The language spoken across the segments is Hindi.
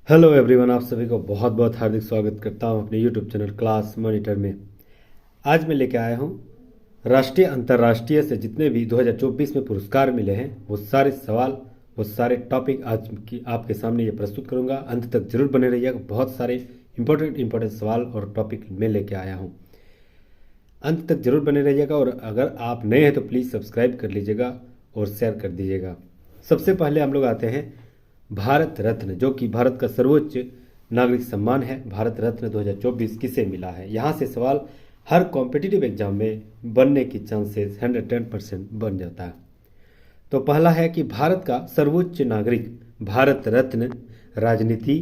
हेलो एवरीवन, आप सभी को बहुत बहुत हार्दिक स्वागत करता हूं अपने यूट्यूब चैनल क्लास मॉनिटर में। आज मैं लेके आया हूं राष्ट्रीय अंतर्राष्ट्रीय से जितने भी 2024 में पुरस्कार मिले हैं वो सारे सवाल, वो सारे टॉपिक आज की आपके सामने ये प्रस्तुत करूंगा। अंत तक जरूर बने रहिएगा, बहुत सारे इंपॉर्टेंट सवाल और टॉपिक मैं लेके आया हूँ। अंत तक जरूर बने रहिएगा और अगर आप नए हैं तो प्लीज़ सब्सक्राइब कर लीजिएगा और शेयर कर दीजिएगा। सबसे पहले हम लोग आते हैं भारत रत्न, जो कि भारत का सर्वोच्च नागरिक सम्मान है। भारत रत्न 2024 किसे मिला है? यहाँ से सवाल हर कॉम्पिटिटिव एग्जाम में बनने की चांसेस 110% बन जाता है। तो पहला है कि भारत का सर्वोच्च नागरिक भारत रत्न राजनीति,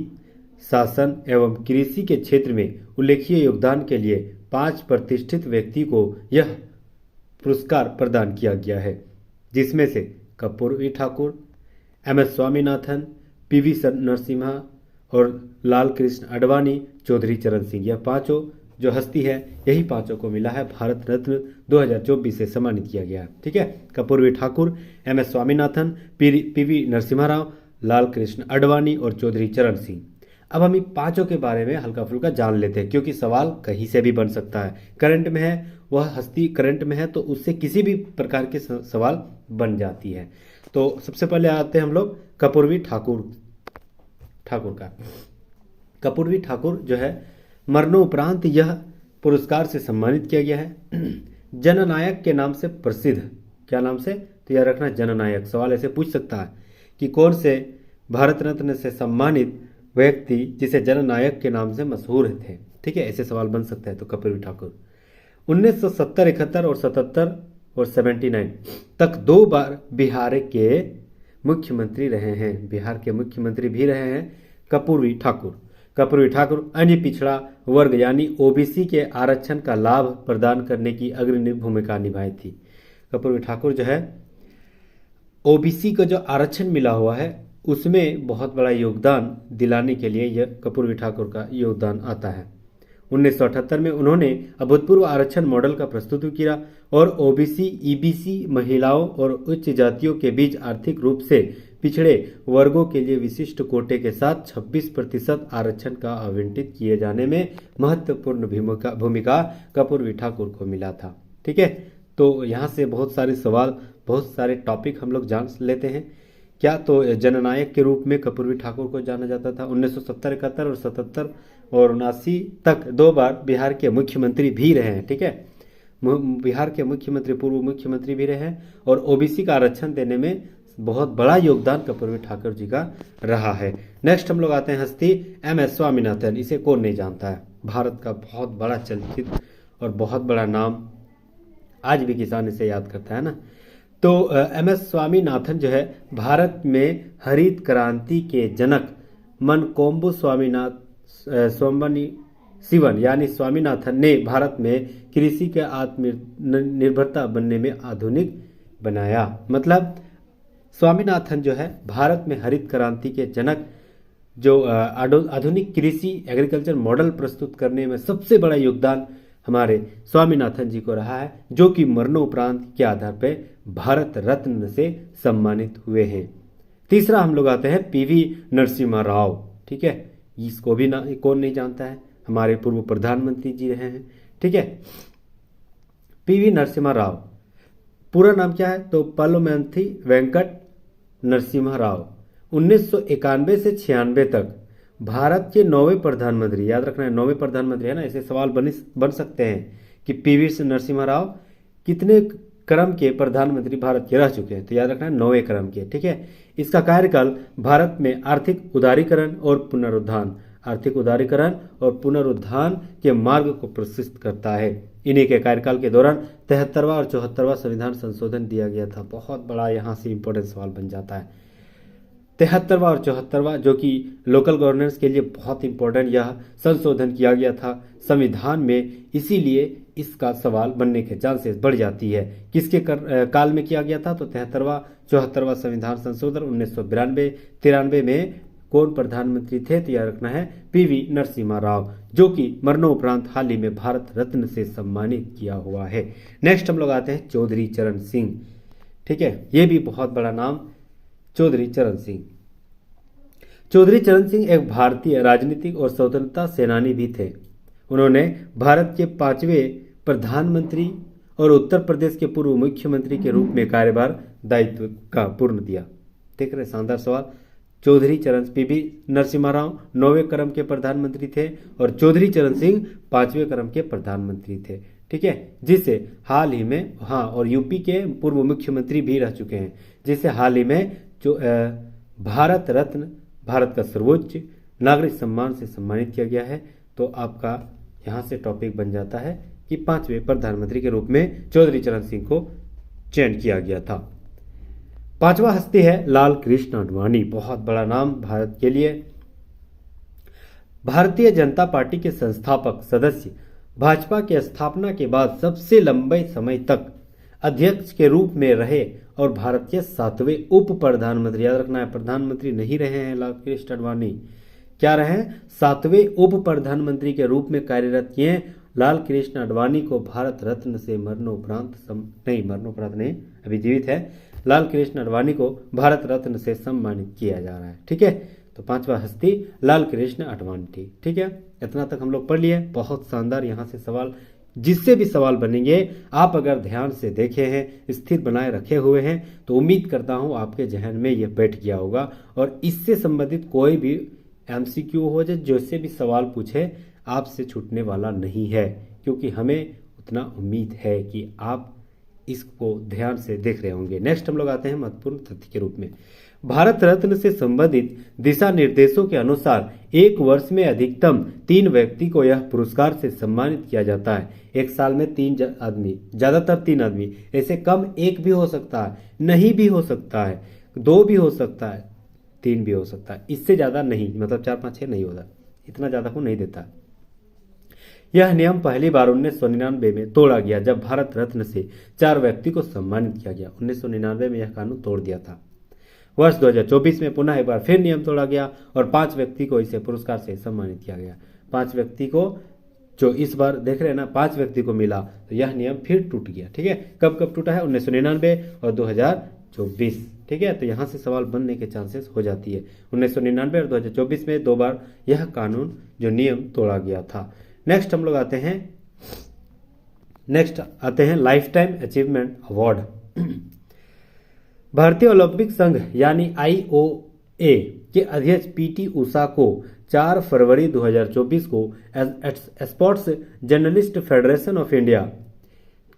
शासन एवं कृषि के क्षेत्र में उल्लेखनीय योगदान के लिए 5 प्रतिष्ठित व्यक्ति को यह पुरस्कार प्रदान किया गया है, जिसमें से कर्पूरी ठाकुर, एम.एस. स्वामीनाथन, पी.वी. नरसिम्हा और लाल कृष्ण आडवाणी, चौधरी चरण सिंह, यह पांचों जो हस्ती है यही पांचों को मिला है भारत रत्न 2024 से सम्मानित किया गया। ठीक है, कर्पूरी ठाकुर, एम.एस. स्वामीनाथन, पी.वी. नरसिम्हा राव, लाल कृष्ण आडवाणी और चौधरी चरण सिंह। अब हम इन पांचों के बारे में हल्का फुल्का जान लेते हैं, क्योंकि सवाल कहीं से भी बन सकता है। करंट में है, वह हस्ती करंट में है तो उससे किसी भी प्रकार के सवाल बन जाती है। तो सबसे पहले आते हैं हम लोग कर्पूरी ठाकुर का। कर्पूरी ठाकुर जो है मरणोपरांत यह पुरस्कार से सम्मानित किया गया है। जननायक के नाम से प्रसिद्ध, क्या नाम से? तो याद रखना जननायक। सवाल ऐसे पूछ सकता है कि कौन से भारत रत्न से सम्मानित व्यक्ति जिसे जननायक के नाम से मशहूर थे। ठीक है, ऐसे सवाल बन सकते हैं। तो कर्पूरी ठाकुर 1970, 71 और 77 और 79 तक 2 बार बिहार के मुख्यमंत्री रहे हैं। बिहार के मुख्यमंत्री भी रहे हैं कर्पूरी ठाकुर। कर्पूरी ठाकुर अन्य पिछड़ा वर्ग यानी ओबीसी के आरक्षण का लाभ प्रदान करने की अग्रणी भूमिका निभाई थी। कर्पूरी ठाकुर जो है ओबीसी का जो आरक्षण मिला हुआ है उसमें बहुत बड़ा योगदान दिलाने के लिए यह कर्पूरी ठाकुर का योगदान आता है। 1978 में उन्होंने अभूतपूर्व आरक्षण मॉडल का प्रस्तुत किया और ओबीसी, ईबीसी, महिलाओं और उच्च जातियों के बीच आर्थिक रूप से पिछड़े वर्गों के लिए विशिष्ट कोटे के साथ 26% आरक्षण का आवंटित किए जाने में महत्वपूर्ण भूमिका कर्पूरी ठाकुर को मिला था। ठीक है, तो यहाँ से बहुत सारे सवाल, बहुत सारे टॉपिक हम लोग जान लेते हैं। क्या? तो जननायक के रूप में कर्पूरी ठाकुर को जाना जाता था। 1970, 71 और 77 और 79 तक 2 बार बिहार के मुख्यमंत्री भी रहे हैं। ठीक है, बिहार के मुख्यमंत्री, पूर्व मुख्यमंत्री भी रहे हैं और ओबीसी का आरक्षण देने में बहुत बड़ा योगदान कर्पूरी ठाकुर जी का रहा है। नेक्स्ट हम लोग आते हैं हस्ती एम.एस. स्वामीनाथन। इसे कौन नहीं जानता है? भारत का बहुत बड़ा चलचित्र और बहुत बड़ा नाम, आज भी किसान इसे याद करता है ना। तो एम.एस. स्वामीनाथन जो है भारत में हरित क्रांति के जनक मनकोम्बु शिवन यानी स्वामीनाथन ने भारत में कृषि के आत्मनिर्भरता बनने में आधुनिक बनाया। मतलब स्वामीनाथन जो है भारत में हरित क्रांति के जनक, जो आधुनिक कृषि एग्रीकल्चर मॉडल प्रस्तुत करने में सबसे बड़ा योगदान हमारे स्वामीनाथन जी को रहा है, जो कि मरणोपरांत के आधार पर भारत रत्न से सम्मानित हुए हैं। तीसरा हम लोग आते हैं पी.वी. नरसिम्हा राव। ठीक है, इसको भी कौन नहीं जानता है, हमारे पूर्व प्रधानमंत्री जी रहे हैं। ठीक है, पी.वी. नरसिम्हा राव पूरा नाम क्या है? तो पलमंथी वेंकट नरसिम्हा राव 1991 से 96 तक भारत के 9वें प्रधानमंत्री। याद रखना है 9वें प्रधानमंत्री है ना, ऐसे सवाल बन सकते हैं कि पी.वी. नरसिम्हा राव कितने क्रम के प्रधानमंत्री भारत के रह चुके हैं। तो याद रखना है 9वें क्रम के। ठीक है, इसका कार्यकाल भारत में आर्थिक उदारीकरण और पुनरुत्थान के मार्ग को प्रशस्त करता है। इन्हीं के कार्यकाल के दौरान 73वां और 74वां संविधान संशोधन दिया गया था। बहुत बड़ा यहाँ से इंपॉर्टेंट सवाल बन जाता है। 73वां और 74वां जो कि लोकल गवर्नेंस के लिए बहुत इंपॉर्टेंट यह संशोधन किया गया था संविधान में, इसीलिए इसका सवाल बनने के चांसेस बढ़ जाती है। किसके काल में किया गया था? तो 73वां 74वां संविधान संशोधन 1992-93 में कौन प्रधानमंत्री थे? तो याद रखना है पी.वी. नरसिम्हा राव, जो कि मरणोपरांत हाल ही में भारत रत्न से सम्मानित किया हुआ है। नेक्स्ट हम लोग आते हैं चौधरी चरण सिंह। ठीक है, ये भी बहुत बड़ा नाम, चौधरी चरण सिंह। चौधरी चरण सिंह एक भारतीय राजनीतिक और स्वतंत्रता सेनानी भी थे। उन्होंने भारत के 5वें प्रधानमंत्री और उत्तर प्रदेश के पूर्व मुख्यमंत्री के रूप में कार्यभार दायित्व का पूर्ण दिया। देख रहे शानदार सवाल। चौधरी चरण पीवी नरसिम्हा राव 9वें क्रम के प्रधानमंत्री थे और चौधरी चरण सिंह 5वें क्रम के प्रधानमंत्री थे। ठीक है, जिसे हाल ही में और यूपी के पूर्व मुख्यमंत्री भी रह चुके हैं, जिसे हाल ही में जो भारत रत्न, भारत का सर्वोच्च नागरिक सम्मान से सम्मानित किया गया है। तो आपका यहाँ से टॉपिक बन जाता है कि 5वें प्रधानमंत्री के रूप में चौधरी चरण सिंह को चयन किया गया था। 5वां हस्ती है लाल कृष्ण आडवाणी। बहुत बड़ा नाम भारत के लिए। भारतीय जनता पार्टी के संस्थापक सदस्य, भाजपा की स्थापना के बाद सबसे लंबे समय तक अध्यक्ष के रूप में रहे और भारत के 7वें उप प्रधानमंत्री, याद रखना है प्रधानमंत्री नहीं रहे हैं लाल कृष्ण आडवाणी, क्या रहे हैं 7वें उप प्रधानमंत्री के रूप में कार्यरत किए। लाल कृष्ण आडवाणी को भारत रत्न से मरणोपरांत नहीं, अभी जीवित है, लाल कृष्ण आडवाणी को भारत रत्न से सम्मानित किया जा रहा है। ठीक है, तो 5वां हस्ती लाल कृष्ण आडवाणी थी। ठीक है, इतना तक हम लोग पढ़ लिए। बहुत शानदार यहाँ से सवाल, जिससे भी सवाल बनेंगे आप अगर ध्यान से देखे हैं, स्थिर बनाए रखे हुए हैं, तो उम्मीद करता हूँ आपके जहन में ये बैठ गया होगा और इससे संबंधित कोई भी MCQ हो जाए, जैसे भी सवाल पूछे आपसे छूटने वाला नहीं है, क्योंकि हमें उतना उम्मीद है कि आप इसको ध्यान से देख रहे होंगे। नेक्स्ट हम लोग आते हैं महत्वपूर्ण तथ्य के रूप में। भारत रत्न से संबंधित दिशा निर्देशों के अनुसार एक वर्ष में अधिकतम 3 व्यक्ति को यह पुरस्कार से सम्मानित किया जाता है। एक साल में 3 आदमी, ज्यादातर 3 आदमी, ऐसे कम 1 भी हो सकता है, नहीं भी हो सकता है, 2 भी हो सकता है, 3 भी हो सकता है, इससे ज्यादा नहीं, मतलब 4, 5, 6 नहीं होता, इतना ज्यादा को नहीं देता। यह नियम पहली बार 1999 में तोड़ा गया, जब भारत रत्न से 4 व्यक्ति को सम्मानित किया गया। 1999 में यह कानून तोड़ दिया था। वर्ष 2024 में पुनः एक बार फिर नियम तोड़ा गया और 5 व्यक्ति को इसे पुरस्कार से सम्मानित किया गया। 5 व्यक्ति को जो इस बार देख रहे हैं ना, 5 व्यक्ति को मिला, तो यह नियम फिर टूट गया। ठीक है, कब कब टूटा है? 1999 और 2024। ठीक है, तो यहाँ से सवाल बनने के चांसेस हो जाती है। 1999 और 2024 में 2 बार यह कानून जो नियम तोड़ा गया था। नेक्स्ट हम लोग आते हैं लाइफ टाइम अचीवमेंट अवार्ड। भारतीय ओलंपिक संघ यानी IOA के अध्यक्ष PT उषा को 4 फरवरी 2024 को sports journalist federation of India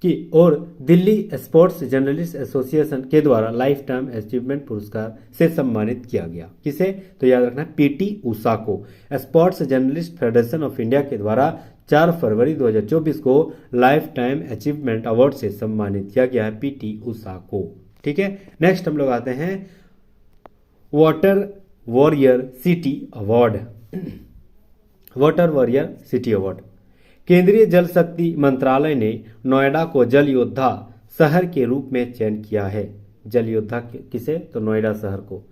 की और दिल्ली स्पोर्ट्स जर्नलिस्ट एसोसिएशन के द्वारा लाइफ टाइम अचीवमेंट पुरस्कार से सम्मानित किया गया। किसे? तो याद रखना PT उषा को sports journalist federation of India के द्वारा 4 फरवरी 2024 को लाइफ टाइम अचीवमेंट अवार्ड से सम्मानित किया गया है PT उषा को। ठीक है, नेक्स्ट हम लोग आते हैं water warrior city award. Water warrior city award केंद्रीय जल शक्ति मंत्रालय ने नोएडा को जल योद्धा शहर के रूप में चयन किया है। जल योद्धा किसे? तो नोएडा शहर को।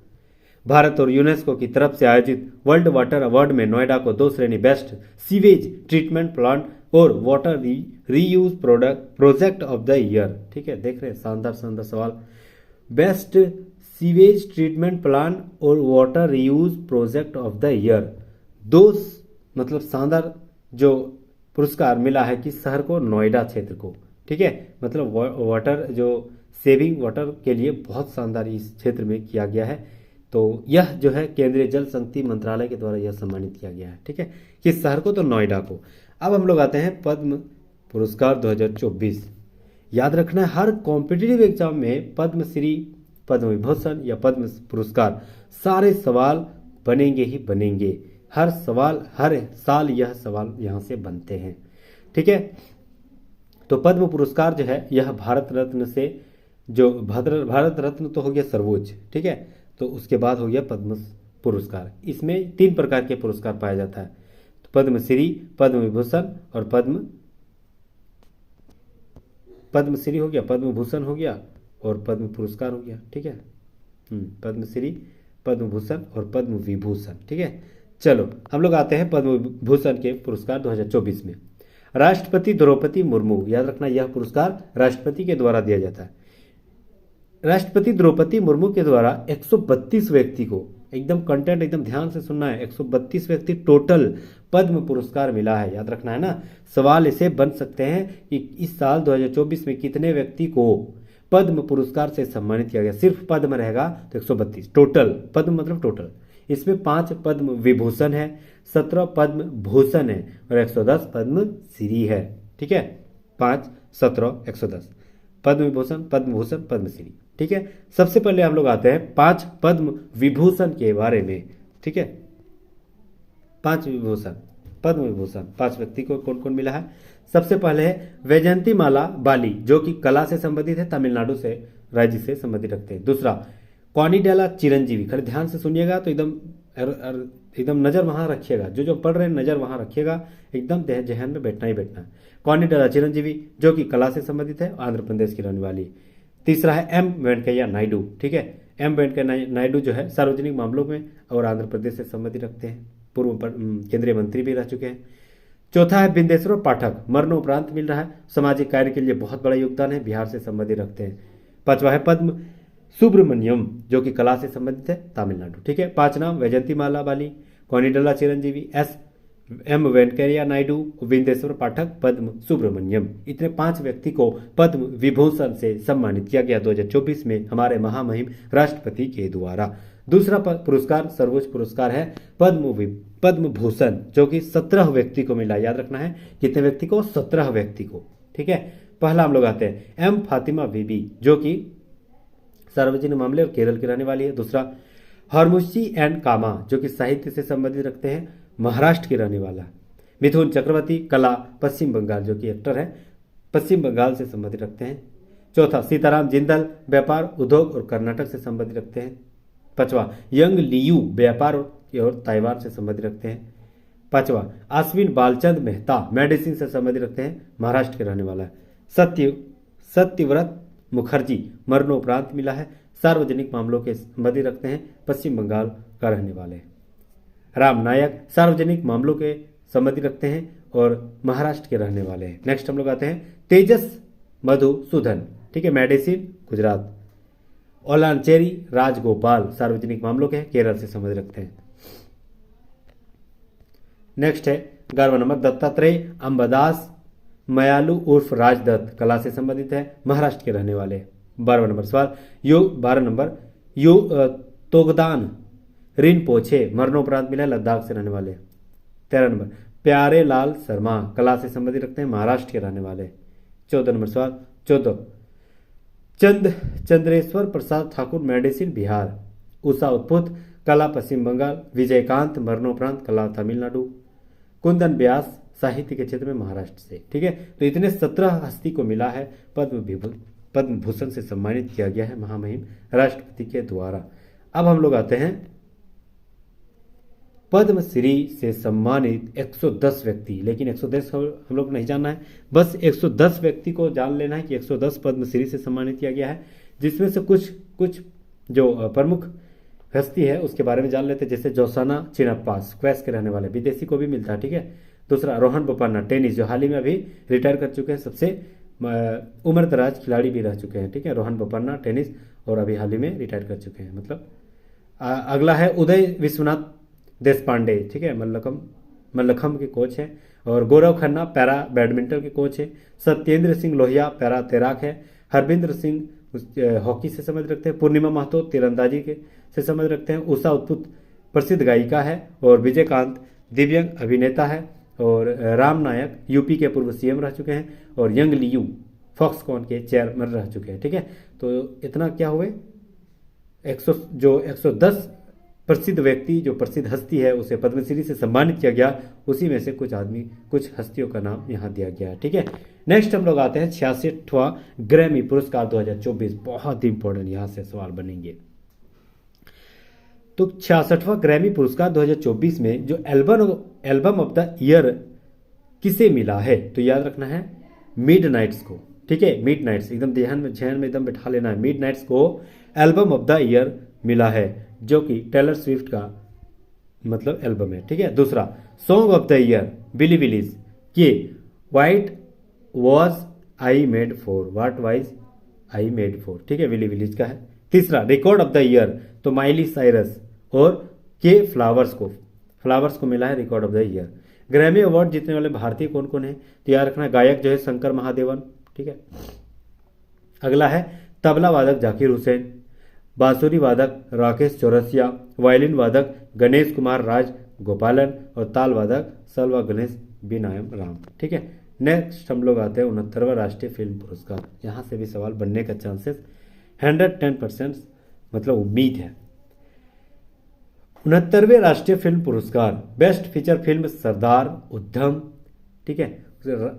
भारत और यूनेस्को की तरफ से आयोजित वर्ल्ड वाटर अवार्ड में नोएडा को 2 श्रेणी बेस्ट सीवेज ट्रीटमेंट प्लांट और water reuse project of the year. ठीक है, देख रहे हैं शानदार शानदार सवाल। बेस्ट सीवेज ट्रीटमेंट प्लांट और water reuse project of the year, 2 मतलब शानदार जो पुरस्कार मिला है कि शहर को, नोएडा क्षेत्र को। ठीक है, मतलब वाटर जो सेविंग वाटर के लिए बहुत शानदार इस क्षेत्र में किया गया है। तो यह जो है केंद्रीय जल शक्ति मंत्रालय के द्वारा यह सम्मानित किया गया है। ठीक है, किस शहर को? तो नोएडा को। अब हम लोग आते हैं पद्म पुरस्कार 2024। याद रखना है हर कॉम्पिटिटिव एग्जाम में पद्मश्री, पद्म विभूषण या पद्म पुरस्कार सारे सवाल बनेंगे ही बनेंगे। हर साल यह सवाल यहाँ से बनते हैं। ठीक है, तो पद्म पुरस्कार जो है यह भारत रत्न से जो भारत रत्न तो हो गया सर्वोच्च। ठीक है, तो उसके बाद हो गया पद्म पुरस्कार। इसमें 3 प्रकार के पुरस्कार पाया जाता है, तो पद्मश्री, पद्म विभूषण और पद्मश्री हो गया, पद्म भूषण हो गया और पद्म पुरस्कार हो गया। ठीक है, पद्मश्री, पद्म भूषण और पद्म विभूषण। ठीक है, चलो हम लोग आते हैं पद्म भूषण के पुरस्कार 2024 में। राष्ट्रपति द्रौपदी मुर्मू, याद रखना यह पुरस्कार राष्ट्रपति के द्वारा दिया जाता है। राष्ट्रपति द्रौपदी मुर्मू के द्वारा 132 व्यक्ति को एकदम कंटेंट एकदम ध्यान से सुनना है। 132 व्यक्ति टोटल पद्म पुरस्कार मिला है, याद रखना है ना। सवाल ऐसे बन सकते हैं कि इस साल 2024 में कितने व्यक्ति को पद्म पुरस्कार से सम्मानित किया गया। सिर्फ पद्म रहेगा तो 132 टोटल, पद्म मतलब टोटल। इसमें 5 पद्म विभूषण है, 17 पद्म भूषण है और 110 पद्म श्री है। ठीक है, 5, 17, 110 पद्म विभूषण, पद्म भूषण, पद्मश्री। ठीक है, सबसे पहले हम लोग आते हैं 5 पद्म विभूषण के बारे में। ठीक है, 5 विभूषण, पद्म विभूषण 5 व्यक्ति को कौन कौन मिला है। सबसे पहले है वैजयंती माला बाली, जो कि कला से संबंधित है, तमिलनाडु से राज्य से संबंधित रखते हैं। दूसरा कॉनिडेला चिरंजीवी, खड़े ध्यान से सुनिएगा तो एकदम नजर वहां रखिएगा, जो पढ़ रहे हैं नजर वहां रखिएगा, एकदम जहन में बैठना ही बैठना है। कॉनिडेला चिरंजीवी जो कि कला से संबंधित है, आंध्र प्रदेश की रहने वाली। तीसरा है एम वेंकैया नायडू। ठीक है, एम वेंकैया नायडू जो है सार्वजनिक मामलों में और आंध्र प्रदेश से संबंधित रखते हैं, पूर्व केंद्रीय मंत्री भी रह चुके हैं। चौथा है बिंदेश्वर पाठक, मरणोपरांत मिल रहा है, सामाजिक कार्य के लिए बहुत बड़ा योगदान है, बिहार से संबंधित रखते हैं। पांचवा है पद्म सुब्रमण्यम, जो कि कला से संबंधित है, तमिलनाडु। ठीक है, 5 नाम वैजयंती माला बाली, कॉनिडेला चिरंजीवी, एम वेंकैया नायडू, बिंदेश्वर पाठक, पद्म सुब्रमण्यम। इतने 5 व्यक्ति को पद्म विभूषण से सम्मानित किया गया 2024 में हमारे महामहिम राष्ट्रपति के द्वारा। दूसरा पुरस्कार, सर्वोच्च पुरस्कार है पद्म भूषण, जो कि 17 व्यक्ति को मिला। याद रखना है कितने व्यक्ति को, 17 व्यक्ति को। ठीक है, पहला हम लोग आते हैं एम फातिमा बीबी, जो कि सार्वजनिक मामले और केरल की रहने वाली है। दूसरा हरमुशी एंड कामा, जो कि साहित्य से संबंधित रखते हैं, महाराष्ट्र की रहने वाला। मिथुन चक्रवर्ती, कला, पश्चिम बंगाल, जो कि एक्टर है, पश्चिम बंगाल से संबंधित रखते हैं। चौथा सीताराम जिंदल, व्यापार उद्योग और कर्नाटक से संबंधित रखते हैं। पांचवा यंग लियू, व्यापार और ताइवान से संबंधित रखते हैं। पांचवा अश्विन बालचंद मेहता, मेडिसिन से संबंधित रखते हैं, महाराष्ट्र के रहने वाला है। सत्यव्रत मुखर्जी, मरणोपरांत मिला है, सार्वजनिक मामलों के संबंधित रखते हैं, पश्चिम बंगाल का रहने वाले। राम नायक, सार्वजनिक मामलों के संबंधित रखते हैं और महाराष्ट्र के रहने वाले हैं। नेक्स्ट हम लोग आते हैं तेजस मधुसूदन। ठीक है, मेडिसिन, गुजरात। ओलांचेरी राजगोपाल, सार्वजनिक मामलों के, केरल से संबंध रखते हैं। नेक्स्ट है 11वां नंबर दत्तात्रेय अंबादास मयालू उर्फ राजदत्त, कला से संबंधित है, महाराष्ट्र के रहने वाले। 12वां नंबर सवाल 12 नंबर तोगदान रिनपोछे, मरणोपरांत मिला, लद्दाख से रहने वाले। 13 नंबर प्यारे लाल शर्मा, कला से संबंधित रखते हैं, महाराष्ट्र के रहने वाले। 14 नंबर सवाल 14 चंद्रेश्वर प्रसाद ठाकुर, मेडिसिन, बिहार। उषा उत्पुत, कला, पश्चिम बंगाल। विजयकांत, मरणोपरांत, कला, तमिलनाडु। कुंदन व्यास, साहित्य के क्षेत्र में, महाराष्ट्र से। ठीक है, तो इतने 17 हस्ती को मिला है पद्म भूषण से सम्मानित किया गया है महामहिम राष्ट्रपति के द्वारा। अब हम लोग आते हैं पद्मश्री से सम्मानित 110 व्यक्ति, लेकिन 110 हम लोग नहीं जानना है, बस 110 व्यक्ति को जान लेना है कि 110 पद्मश्री से सम्मानित किया गया है, जिसमें से कुछ जो प्रमुख हस्ती है उसके बारे में जान लेते हैं। जैसे जोसाना चिनप्पा, स्क्वैश के रहने वाले, विदेशी को भी मिलता है। ठीक है, दूसरा रोहन बोपन्ना, टेनिस, जो हाल ही में अभी रिटायर कर चुके हैं, सबसे उम्रदराज खिलाड़ी भी रह चुके हैं। ठीक है, रोहन बोपन्ना टेनिस, और अभी हाल ही में रिटायर कर चुके हैं, मतलब। अगला है उदय विश्वनाथ देशपांडे, ठीक है, मल्लखम के कोच हैं। और गौरव खन्ना पैरा बैडमिंटन के कोच हैं। सत्येंद्र सिंह लोहिया पैरा तैराक है। हरविंद्र सिंह हॉकी से समझ रखते हैं। पूर्णिमा महतो तीरंदाजी के से समझ रखते हैं। उषा उत्पुत प्रसिद्ध गायिका है। और विजयकांत दिव्यांग अभिनेता है। और राम नायक यूपी के पूर्व सीएम रह चुके हैं। और यंग लियू फॉक्सकॉन के चेयरमैन रह चुके हैं। ठीक है, तो इतना क्या हुए 110 प्रसिद्ध व्यक्ति, जो प्रसिद्ध हस्ती है उसे पद्मश्री से सम्मानित किया गया, उसी में से कुछ हस्तियों का नाम यहाँ दिया गया है। ठीक है, नेक्स्ट हम लोग आते हैं 66वां ग्रैमी पुरस्कार 2024। बहुत इंपॉर्टेंट यहाँ से सवाल बनेंगे। तो 66वां ग्रैमी पुरस्कार 2024 में जो एल्बम ऑफ द ईयर किसे मिला है, तो याद रखना है मिडनाइट्स को। ठीक है, मिडनाइट्स एकदम ध्यान में एकदम बैठा लेना है। मिडनाइट्स को एल्बम ऑफ द ईयर मिला है, जो कि टेलर स्विफ्ट का मतलब एल्बम है। ठीक है, दूसरा song of the year Billie Eilish के what was I made for. ठीक है, बिली विलिस का है। तीसरा रिकॉर्ड ऑफ द ईयर तो माइली साइरस और के फ्लावर्स को मिला है record of the year. Grammy award जीतने वाले भारतीय कौन कौन है, तो याद रखना गायक जो है शंकर महादेवन, ठीक है। अगला है तबला वादक जाकिर हुसैन, बांसुरी वादक राकेश चौरसिया, वायलिन वादक गणेश कुमार राज गोपालन और ताल वादक सलवा गणेश बीनायम राम, ठीक है। नेक्स्ट हम लोग आते हैं 69वां राष्ट्रीय फिल्म पुरस्कार। यहाँ से भी सवाल बनने का चांसेस 110% मतलब उम्मीद है। 69वें राष्ट्रीय फिल्म पुरस्कार best feature film Sardar Udham, ठीक है,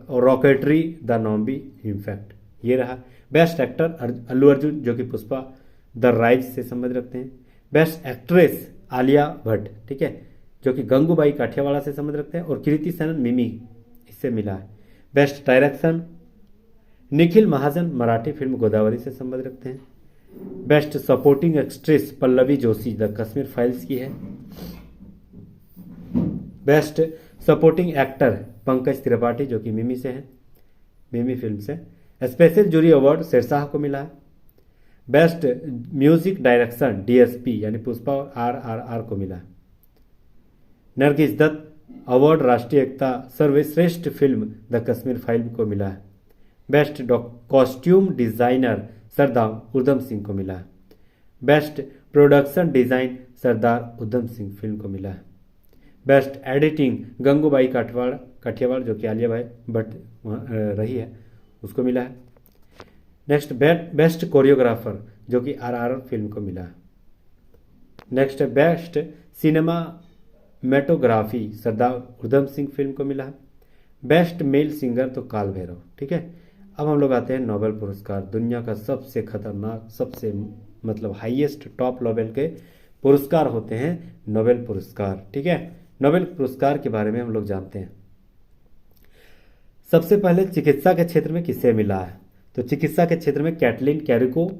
और रॉकेटरी द नॉम्बी इम्पैक्ट ये रहा। बेस्ट एक्टर अल्लू अर्जुन जो कि पुष्पा द राइज से संबंध रखते हैं। बेस्ट एक्ट्रेस आलिया भट्ट, ठीक है, जो कि गंगूबाई काठियावाड़ा से संबंध रखते हैं, और कृति सेनन मिमी इससे मिला है। बेस्ट डायरेक्शन निखिल महाजन मराठी फिल्म गोदावरी से संबंध रखते हैं। Best supporting actress Pallavi Joshi the Kashmir files की है। Best supporting actor Pankaj Tripathi जो कि मिमी से है, मिमी फिल्म से। स्पेशल जूरी अवार्ड शेरशाह को मिला है। बेस्ट म्यूजिक डायरेक्शन डीएसपी यानी पुष्पा और आरआरआर को मिला है। नरगिस दत्त अवार्ड राष्ट्रीय एकता सर्वश्रेष्ठ फिल्म द कश्मीर फाइल को मिला है। Best costume designer Sardar Udham Singh को मिला है। Best production design Sardar Udham Singh film को मिला है। बेस्ट एडिटिंग गंगूबाई काठियावाड़ जो कि आलिया भाई भट्ट रही है उसको मिला है। नेक्स्ट बेस्ट कोरियोग्राफर जो कि आरआरआर फिल्म को मिला है। Next best cinematography Sardar Udham Singh film को मिला है। बेस्ट मेल सिंगर तो काल भैरव, ठीक है। अब हम लोग आते हैं नोबेल पुरस्कार। दुनिया का सबसे खतरनाक सबसे मतलब हाईएस्ट टॉप लेवल के पुरस्कार होते हैं नोबेल पुरस्कार, ठीक है। नोबेल पुरस्कार के बारे में हम लोग जानते हैं। सबसे पहले चिकित्सा के क्षेत्र में किसे मिला है, तो चिकित्सा के क्षेत्र में कैटलिन कैरिको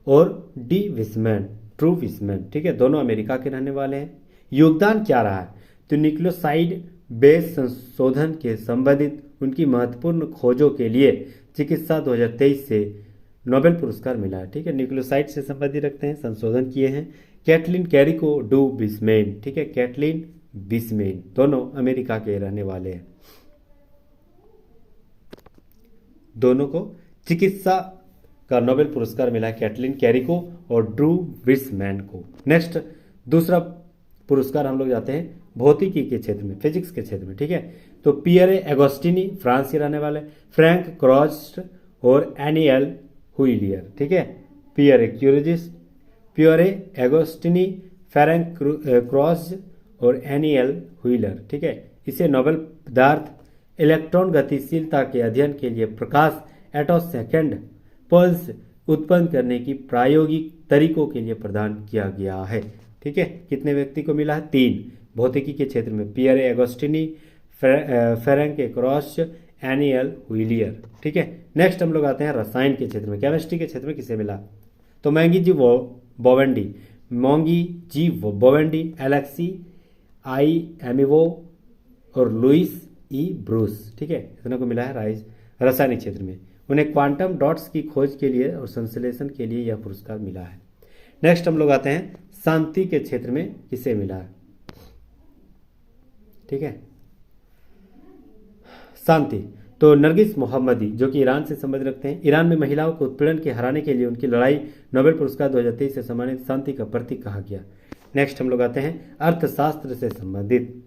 और डी विस्मैन ट्रू विस्मैन, ठीक है, दोनों अमेरिका के रहने वाले हैं। योगदान क्या रहा है, तो न्यूक्लियोसाइड बेस संशोधन के संबंधित उनकी महत्वपूर्ण खोजों के लिए चिकित्सा 2023 से नोबेल पुरस्कार मिला है, ठीक है। न्यूक्लियोसाइड से संबंधित रखते हैं, संशोधन किए हैं। कैटलिन कैरिको डू बिस्मेन, ठीक है, कैटलिन बिस्मेन दोनों अमेरिका के रहने वाले हैं। दोनों को चिकित्सा का नोबेल पुरस्कार मिला है, कैटलिन कैरिको और ड्रू विस्मैन को। नेक्स्ट दूसरा पुरस्कार हम लोग जाते हैं भौतिकी के क्षेत्र में, फिजिक्स के क्षेत्र में, ठीक है। तो पियरे एगोस्टिनी फ्रांस के रहने वाले, फ्रैंक क्रॉस्ट और एनियल हुइलियर, ठीक है। पियरे एगोस्टिनी, फ्रैंक क्रॉस और एनियल हुइलर, ठीक है। इसे नोबेल पदार्थ इलेक्ट्रॉन गतिशीलता के अध्ययन के लिए प्रकाश एटोसेकंड पल्स उत्पन्न करने की प्रायोगिक तरीकों के लिए प्रदान किया गया है, ठीक है। कितने व्यक्ति को मिला है, 3 भौतिकी के क्षेत्र में, पियरे एगोस्टिनी, फ्रैंक क्रॉस, एनियल हुइलियर, ठीक है। नेक्स्ट हम लोग आते हैं रसायन के क्षेत्र में। केमिस्ट्री के क्षेत्र में किसे मिला, तो मैंगी जी बोवेंडी, एलेक्सी आई एमिवो और लुइस ई ब्रूस, ठीक है, इतना को मिला है रासायनिक क्षेत्र में। उन्हें क्वांटम डॉट्स की खोज के लिए और संश्लेषण के लिए यह पुरस्कार मिला है। नेक्स्ट हम लोग आते हैं शांति के क्षेत्र में किसे मिला है, ठीक है, शांति तो नरगिस मोहम्मदी जो कि ईरान से संबंध रखते हैं। ईरान में महिलाओं को उत्पीड़न के हराने के लिए उनकी लड़ाई नोबेल पुरस्कार 2023 से सम्मानित शांति का प्रतीक कहा गया। नेक्स्ट हम लोग आते हैं अर्थशास्त्र से संबंधित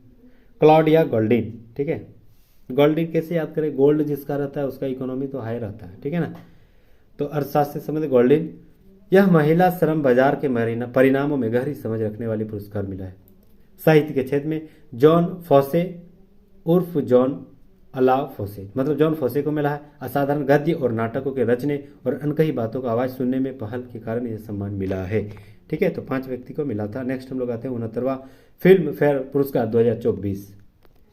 क्लॉडिया गोल्डिन, ठीक है। गोल्डिन कैसे याद करें, गोल्ड जिसका रहता है उसका इकोनॉमी तो हाई रहता है, ठीक है ना। तो अर्थशास्त्र से संबंधित गोल्डिन, यह महिला श्रम बाजार के परिणामों में गहरी समझ रखने वाली पुरस्कार मिला है। साहित्य के क्षेत्र में जॉन फॉसे उर्फ जॉन अलाव फोसे, मतलब जॉन फोसे को मिला है। असाधारण गद्य और नाटकों के रचने और अनकही बातों का आवाज सुनने में पहल के कारण यह सम्मान मिला है, ठीक है। तो 5 व्यक्ति को मिला था। नेक्स्ट हम लोग आते हैं 69वां फिल्म फेयर पुरस्कार 2024।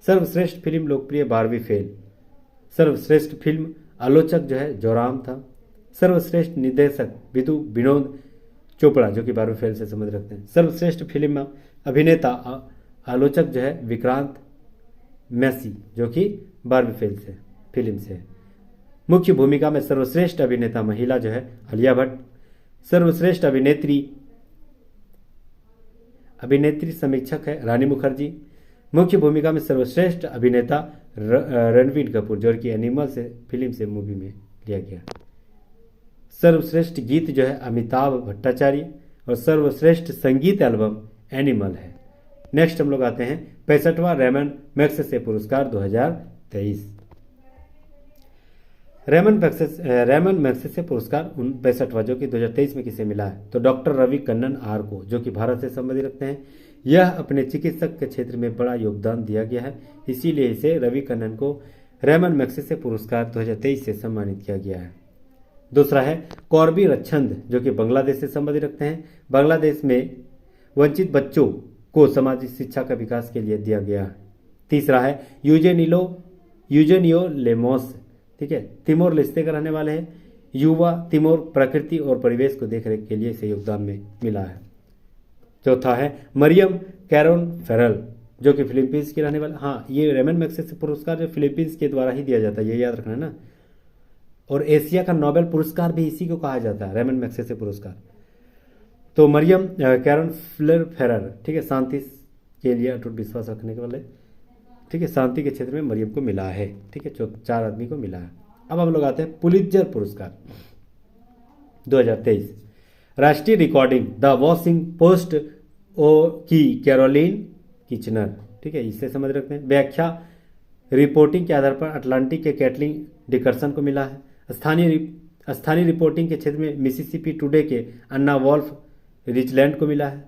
सर्वश्रेष्ठ फिल्म लोकप्रिय बारहवीं फेल, सर्वश्रेष्ठ फिल्म आलोचक जो है जोराम था। सर्वश्रेष्ठ निर्देशक विनोद चोपड़ा जो कि 12वीं फेल से संबंध रखते हैं। सर्वश्रेष्ठ फिल्म अभिनेता आलोचक जो है विक्रांत मैसी जो कि 12वीं फेल से फिल्म से। मुख्य भूमिका में सर्वश्रेष्ठ अभिनेता महिला जो है आलिया भट्ट। सर्वश्रेष्ठ अभिनेत्री अभिनेत्री समीक्षक है रानी मुखर्जी। मुख्य भूमिका में सर्वश्रेष्ठ अभिनेता रणबीर कपूर, जो कि एनिमल से फिल्म से मूवी में लिया गया। सर्वश्रेष्ठ गीत जो है अमिताभ भट्टाचार्य, और सर्वश्रेष्ठ संगीत एल्बम एनिमल है। नेक्स्ट हम लोग आते हैं 65वां रेमन मैग्सेसे पुरस्कार 2023। रेमन मैग्सेसे पुरस्कार 65वां जो कि 2023 में किसे मिला है, तो डॉक्टर रवि कन्नन आर को, जो कि भारत से संबंधित रखते हैं। यह अपने चिकित्सक के क्षेत्र में बड़ा योगदान दिया गया है, इसीलिए इसे रवि कन्नन को रेमन मैग्सेसे पुरस्कार 2023 से सम्मानित किया गया है। दूसरा है कौरबी रच्छंद, जो कि बांग्लादेश से संबंधित रखते हैं। बांग्लादेश में वंचित बच्चों को सामाजिक शिक्षा का विकास के लिए दिया गया है। तीसरा है यूजेनियो लेमोस, ठीक है, तिमोर लेस्ते का रहने वाले हैं। युवा तिमोर प्रकृति और परिवेश को देखरेख के लिए इसे योगदान में मिला है। चौथा है मरियम कैरोन फेरल, जो कि फिलीपींस की रहने वाले। हाँ, ये रेमन मैग्सेसे पुरस्कार जो फिलीपींस के द्वारा ही दिया जाता है, ये याद रखना है ना। और एशिया का नोबेल पुरस्कार भी इसी को कहा जाता है, रेमन मैग्सेसे पुरस्कार। तो मरियम कैरोन फेरल, ठीक है, शांति के लिए अटूट विश्वास रखने के वाले, ठीक है, शांति के क्षेत्र में मरियम को मिला है, ठीक है, 4 आदमी को मिला है। अब हम लोग आते हैं पुलित्जर पुरस्कार 2023। राष्ट्रीय रिकॉर्डिंग द वॉशिंग पोस्ट की कैरोलिन किचनर, ठीक है, इससे समझ रखते हैं। व्याख्या रिपोर्टिंग के आधार पर अटलांटिक के कैटलिन डिकर्सन को मिला है। स्थानीय रिपोर्टिंग के क्षेत्र में मिसिसिपी टुडे के अन्ना वॉल्फ रिचलैंड को मिला है,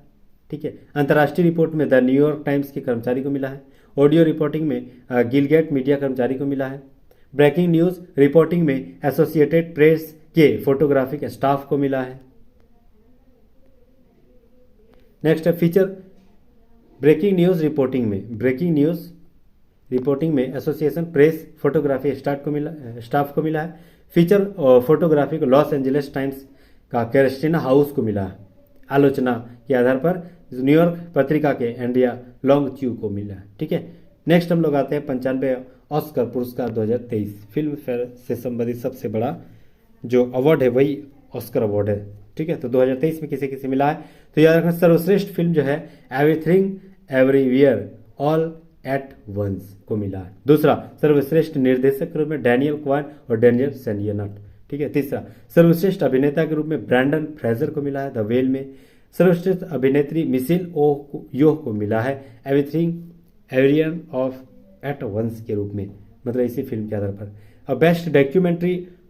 ठीक है। अंतर्राष्ट्रीय रिपोर्ट में द न्यूयॉर्क टाइम्स के कर्मचारी को मिला है। ऑडियो रिपोर्टिंग में गिलगेट मीडिया कर्मचारी को मिला है। ब्रेकिंग न्यूज रिपोर्टिंग में एसोसिएटेड प्रेस के फोटोग्राफिक स्टाफ को मिला है। नेक्स्ट है फीचर ब्रेकिंग न्यूज रिपोर्टिंग में एसोसिएशन प्रेस फोटोग्राफी स्टाफ को मिला है। फीचर फोटोग्राफी को लॉस एंजलिस टाइम्स का कैरिस्टिना हाउस को मिला है। आलोचना के आधार पर न्यूयॉर्क पत्रिका के एंड्रिया लॉन्ग च्यू को मिला है, ठीक है। नेक्स्ट हम लोग आते हैं 95 ऑस्कर पुरस्कार 2023। फिल्म फेयर से संबंधित सबसे बड़ा जो अवार्ड है वही ऑस्कर अवार्ड है, ठीक है। तो 2023 में किसे किसे मिला है, तो याद रखना सर्वश्रेष्ठ फिल्म जो है Everything Everywhere All at Once को मिला है। दूसरा सर्वश्रेष्ठ निर्देशक के रूप में डैनियल क्वान और डेनियल सेनियनट, ठीक है। तीसरा सर्वश्रेष्ठ अभिनेता के रूप में ब्रैंडन फ्रेजर को मिला है द वेल में। सर्वश्रेष्ठ अभिनेत्री मिशेल योह को मिला है एवरीथिंग एवरियन ऑफ एट वंस के रूप में, मतलब इसी फिल्म के आधार पर। और best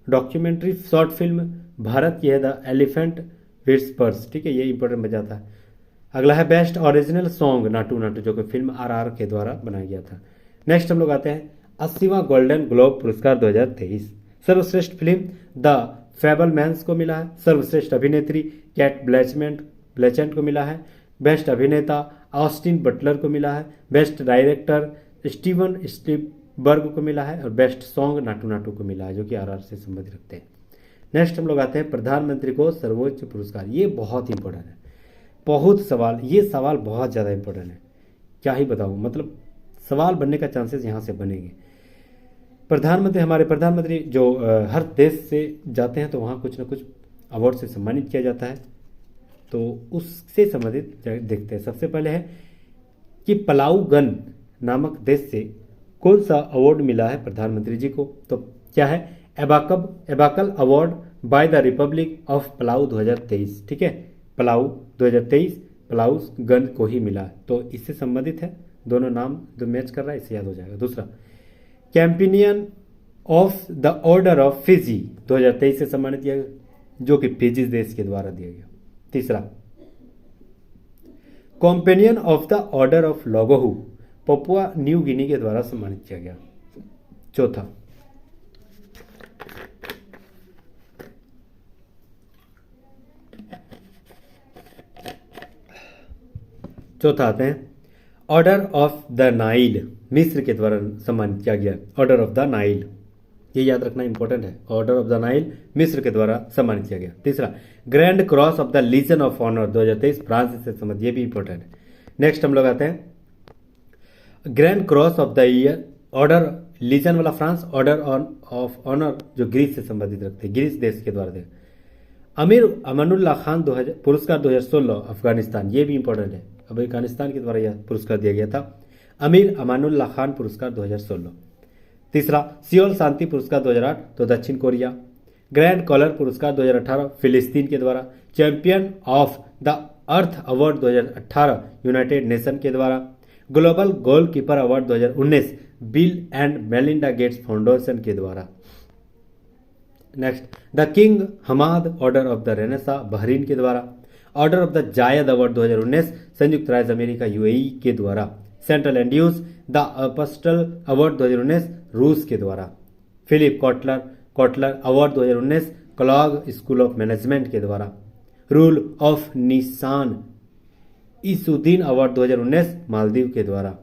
documentary short film Bharat की है द एलिफेंट विस्पर्स, ठीक है, ये इंपॉर्टेंट बन जाता है। अगला है best original song Naatu Naatu, जो कि फिल्म RR के द्वारा बनाया गया था। नेक्स्ट हम लोग आते हैं 80वां गोल्डन ग्लोब पुरस्कार 2023। सर्वश्रेष्ठ फिल्म द फैबलमैन्स को मिला है। सर्वश्रेष्ठ अभिनेत्री कैट ब्लैचेंट को मिला है। बेस्ट अभिनेता ऑस्टिन बटलर को मिला है। बेस्ट डायरेक्टर स्टीवन स्पीलबर्ग को मिला है। और बेस्ट सॉन्ग नाटू नाटू को मिला है, जो कि RR से संबंधित रखते हैं। नेक्स्ट हम लोग आते हैं प्रधानमंत्री को सर्वोच्च पुरस्कार। ये बहुत इंपॉर्टेंट है, ये सवाल बहुत ज़्यादा इंपॉर्टेंट है, क्या ही बताऊँ, मतलब सवाल बनने का चांसेस यहाँ से बनेंगे। हमारे प्रधानमंत्री जो हर देश से जाते हैं तो वहाँ कुछ ना कुछ अवार्ड से सम्मानित किया जाता है, तो उससे संबंधित देखते हैं। सबसे पहले है कि पलाउगन नामक देश से कौन सा अवार्ड मिला है प्रधानमंत्री जी को, तो क्या है एबाकल award by the Republic of Palau 2023, ठीक है। पलाऊ 2023 पलाऊ गन को ही मिला, तो इससे संबंधित है, दोनों नाम जो मैच कर रहा है इससे याद हो जाएगा। दूसरा companion of the order of Fiji 2023 से सम्मानित किया गया, जो कि फिजी देश के द्वारा दिया गया। तीसरा companion of the order of लोगोहू Papua New Guinea के द्वारा सम्मानित किया गया। चौथा आते हैं ऑर्डर ऑफ द नाइल, मिस्र के द्वारा सम्मानित किया गया। ऑर्डर ऑफ द नाइल, ये याद रखना इंपॉर्टेंट है, ऑर्डर ऑफ द नाइल मिस्र के द्वारा सम्मानित किया गया। तीसरा Grand Cross of the Legion of Honour 2023 France से संबंधित, ये भी इंपॉर्टेंट है। नेक्स्ट हम लोग आते हैं Grand Cross of the Year Order Legion वाला फ्रांस, ऑर्डर ऑफ ऑनर जो ग्रीस से संबंधित रखते हैं, ग्रीस देश के द्वारा अमीर अमानुल्लाह खान पुरस्कार 2016 अफगानिस्तान, ये भी इंपॉर्टेंट है। अफगानिस्तान के द्वारा यह पुरस्कार दिया गया था। अमीर अमानुल्लाह खान पुरस्कार 2016। तीसरा सियोल शांति पुरस्कार 2008 तो दक्षिण कोरिया। ग्रैंड कॉलर पुरस्कार 2018 फिलिस्तीन के द्वारा। Champion of the earth award 2018 united nation के द्वारा। Global goalkeeper award 2019 bill and Melinda Gates foundation के द्वारा। Next the king Hamad order of the renaissance Bahrain के द्वारा। Order of the Zayed award 2019 संयुक्त राज्य अमेरिका यूएई के द्वारा। Central Andrews the apostle award 2019 रूस के द्वारा। Philip Kotler award 2019 Kellogg school of management के द्वारा। रूल ऑफ निशान इसुद्दीन अवार्ड 2019 मालदीव के द्वारा।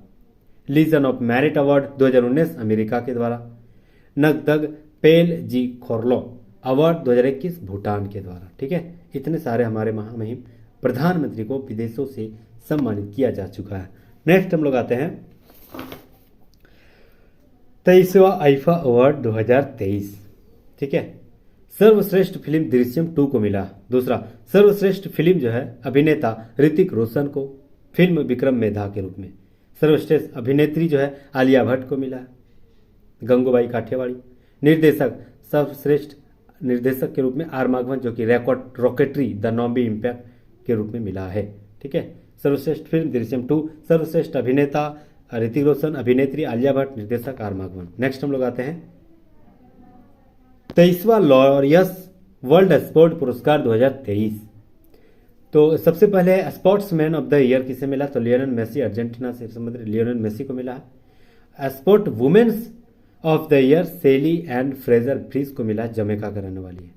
Legion of merit award 2019 America के द्वारा। नगदग पेल जी खोरलो अवार्ड 2021 भूटान के द्वारा। ठीक है, इतने सारे हमारे महामहिम प्रधानमंत्री को विदेशों से सम्मानित किया जा चुका है। नेक्स्ट हम लोग आते हैं 23वां आईफा अवार्ड 2023। ठीक है, सर्वश्रेष्ठ फिल्म दृश्यम 2 को मिला। दूसरा सर्वश्रेष्ठ फिल्म जो है अभिनेता ऋतिक रोशन को फिल्म विक्रम मेधा के रूप में। सर्वश्रेष्ठ अभिनेत्री जो है आलिया भट्ट को मिला है, गंगूबाई काठियावाड़ी। निर्देशक सर्वश्रेष्ठ निर्देशक के रूप में आर माघवन जो कि रॉकेटरी द नॉम्बी इम्पैक्ट के रूप में मिला है। ठीक है, सर्वश्रेष्ठ फिल्म दृश्यम 2। सर्वश्रेष्ठ अभिनेता ऋतिक रोशन, अभिनेत्री आलिया भट्ट, निर्देशक आर माघवन। नेक्स्ट हम लोग आते हैं 23वां लॉरियस वर्ल्ड स्पोर्ट पुरस्कार 2023। तो सबसे पहले स्पोर्ट्समैन ऑफ द ईयर किसे मिला, तो लियोनेल मेसी, अर्जेंटीना से संबंधित लियोनेल मेसी को मिला है। Sport women's of the year Shelly and Fraser Pryce को मिला है, जमैका का रहने वाली है।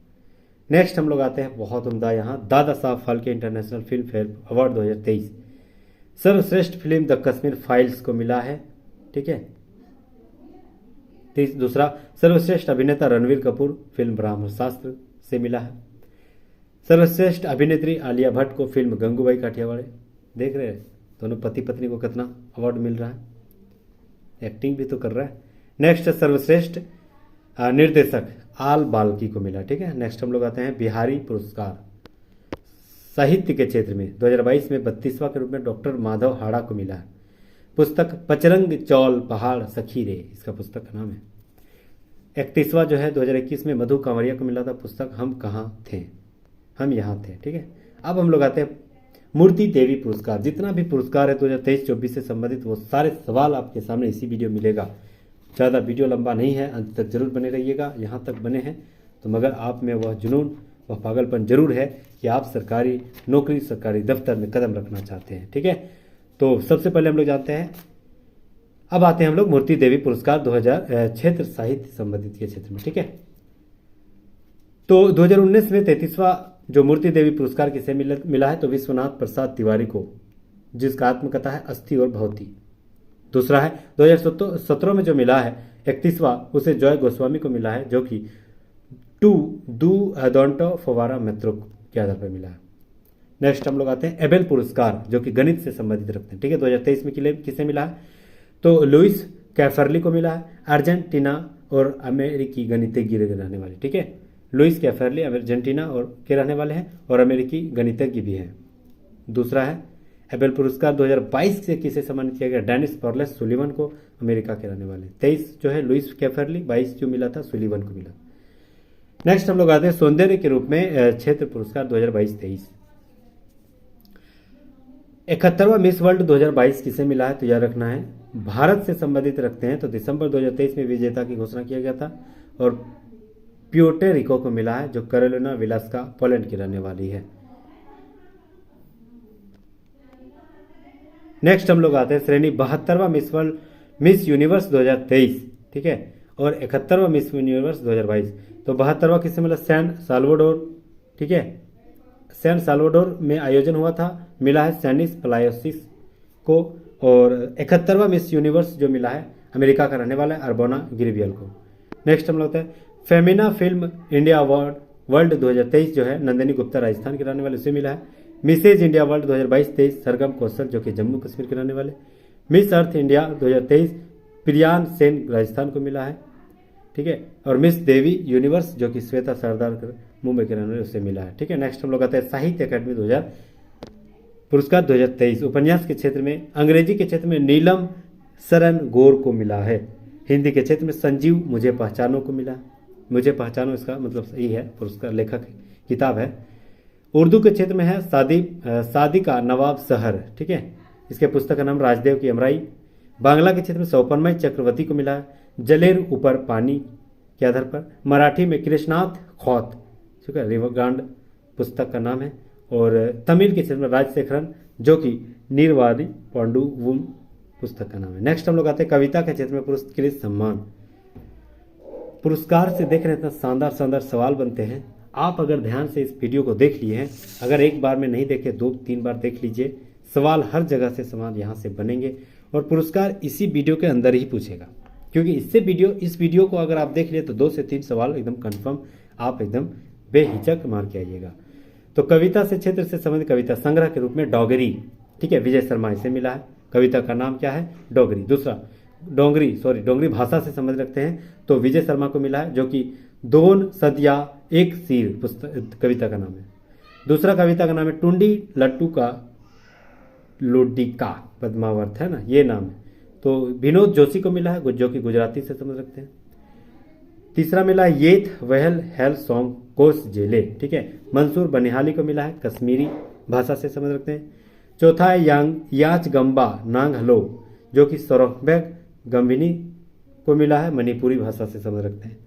नेक्स्ट हम लोग आते हैं बहुत उम्दा यहाँ Dada Saheb Phalke international film fair award 2023। सर्वश्रेष्ठ फिल्म द कश्मीर फाइल्स को मिला है। ठीक है, दूसरा सर्वश्रेष्ठ अभिनेता रणवीर कपूर फिल्म ब्रह्मास्त्र से मिला है। सर्वश्रेष्ठ अभिनेत्री आलिया भट्ट को फिल्म गंगूबाई काठियावाड़ी। देख रहे हैं दोनों पति पत्नी को कितना अवार्ड मिल रहा है, एक्टिंग भी तो कर रहा है। नेक्स्ट सर्वश्रेष्ठ निर्देशक आल बाल्की को मिला। ठीक है, नेक्स्ट हम लोग आते हैं बिहारी पुरस्कार साहित्य के क्षेत्र में 2022 में 32वां के रूप में डॉक्टर माधव हाड़ा को मिला है। पुस्तक पचरंग चौल पहाड़ सखी रे, इसका पुस्तक का नाम है। 31वां जो है 2021 में मधु कांवरिया को मिला था, पुस्तक हम कहाँ थे, हम यहाँ थे। ठीक है, अब हम लोग आते हैं मूर्ति देवी पुरस्कार। जितना भी पुरस्कार है 2023-24 से संबंधित वो सारे सवाल आपके सामने इसी वीडियो मिलेगा। ज़्यादा वीडियो लंबा नहीं है, अंत तक जरूर बने रहिएगा। यहाँ तक बने हैं तो मगर आप में वह जुनून वह पागलपन जरूर है कि आप सरकारी नौकरी सरकारी दफ्तर में कदम रखना चाहते हैं। ठीक है, तो सबसे पहले हम लोग जानते हैं, अब आते हैं हम लोग मूर्ति देवी पुरस्कार 2000 क्षेत्र साहित्य संबंधित के क्षेत्र में। ठीक है, तो 2019 में 33वां जो मूर्ति देवी पुरस्कार किसे मिला है, तो विश्वनाथ प्रसाद तिवारी को, जिसका आत्मकथा है अस्थि और भौती। दूसरा है 2017 में जो मिला है 31वां, उसे जॉय गोस्वामी को मिला है, जो कि टू डू डोंटो फवारा मेत्रुक के आधार पर मिला है। नेक्स्ट हम लोग आते हैं एबेल पुरस्कार, जो कि गणित से संबंधित रखते हैं। ठीक है, 2023 में किसे मिला है, तो लुइस कैफरली को मिला है, अर्जेंटीना और अमेरिकी गणितज्ञ रहने वाले। ठीक है, लुइस कैफरली अर्जेंटीना और के रहने वाले हैं और अमेरिकी गणितज्ञ भी हैं। दूसरा है एबेल पुरस्कार 2022 से किसे सम्मानित किया गया, डेनिस पॉर्लेस सुलिवन को, अमेरिका के रहने वाले। 23 जो है लुइस कैफरली, 22 जो मिला था सुलिवन को मिला। नेक्स्ट हम लोग आते हैं सौंदर्य के रूप में क्षेत्र पुरस्कार 2022-23। 71वां मिस वर्ल्ड 2022 किसे मिला है, तो यह रखना है भारत से संबंधित रखते हैं, तो दिसंबर 2023 में विजेता की घोषणा किया गया था और प्योर्टो रिको को मिला है, जो कैरोलिना विलास्का पोलैंड की रहने वाली है। नेक्स्ट हम लोग आते हैं श्रेणी 72वां मिस यूनिवर्स 2023। ठीक है, और 71वां मिस यूनिवर्स 2022। तो 72वां किससे मिला, सैन साल्वाडोर। ठीक है, सैन साल्वाडोर में आयोजन हुआ था, मिला है सैनिस पलायोसिस को। और 71वां मिस यूनिवर्स जो मिला है अमेरिका का रहने वाला है, अर्बोना गिरिबियल को। नेक्स्ट हम लोग हैं Femina film India award world 2023 जो है नंदिनी गुप्ता राजस्थान के रहने वाले, उसे मिला है। मिसेज इंडिया वर्ल्ड 2022-23 सरगम कौशल जो कि जम्मू कश्मीर के रहने वाले। Miss Earth India 2023 Priyan Sen Rajasthan को मिला है। ठीक है, और मिस देवी यूनिवर्स जो कि श्वेता सरदार मुंबई के रहने वाले, उसे मिला है। ठीक है, नेक्स्ट हम लोग आते हैं साहित्य अकादमी पुरस्कार 2023 उपन्यास के क्षेत्र में, अंग्रेजी के क्षेत्र में नीलम शरण गौर को मिला है। हिंदी के क्षेत्र में संजीव मुझे पहचानो को मिला। मुझे पहचानो इसका मतलब सही है, पुरस्कार लेखक किताब है। उर्दू के क्षेत्र में है सादी का नवाब शहर, ठीक है, इसके पुस्तक का नाम राजदेव की अमराई। बांग्ला के क्षेत्र में सौपनमय चक्रवर्ती को मिला है जलेर ऊपर पानी के आधार पर। मराठी में कृष्णाथ खौत, ठीक है, रिवरगांड पुस्तक का नाम है। और तमिल के क्षेत्र में राजशेखरन जो कि नीरवारी पांडुवुम पुस्तक का नाम है। नेक्स्ट हम लोग आते हैं कविता के क्षेत्र में पुरस्कृत सम्मान। पुरस्कार से देख रहे हैं इतना शानदार शानदार सवाल बनते हैं। आप अगर ध्यान से इस वीडियो को देख लिए हैं, अगर एक बार में नहीं देखे 2-3 बार देख लीजिए, सवाल हर जगह से सवाल यहाँ से बनेंगे और पुरस्कार इसी वीडियो के अंदर ही पूछेगा, क्योंकि इस वीडियो को अगर आप देख लिए तो 2 से 3 सवाल एकदम कंफर्म आप एकदम बेहिचक मार के आइएगा। तो कविता से क्षेत्र से संबंधित कविता संग्रह के रूप में डोगरी, ठीक है, विजय शर्मा इसे मिला है। कविता का नाम क्या है? डोगरी। दूसरा डोंगरी भाषा से संबंध रखते हैं तो विजय शर्मा को मिला है, जो कि 2 सदिया एक सीर पुस्तक कविता का नाम है। दूसरा कविता का नाम है टुंडी लट्टू का लोडिका, पद्मावर्त है ना, ये नाम है। तो विनोद जोशी को मिला है, जो कि गुजराती से समझ रखते हैं। तीसरा मिला है येथ वहल हेल सॉन्ग कोस जेले, ठीक है, मंसूर बनिहाली को मिला है, कश्मीरी भाषा से समझ रखते हैं। चौथा है याच गंबा नांग हलो, जो कि सौरभबैग गंभिनी को मिला है, मणिपुरी भाषा से समझ रखते हैं।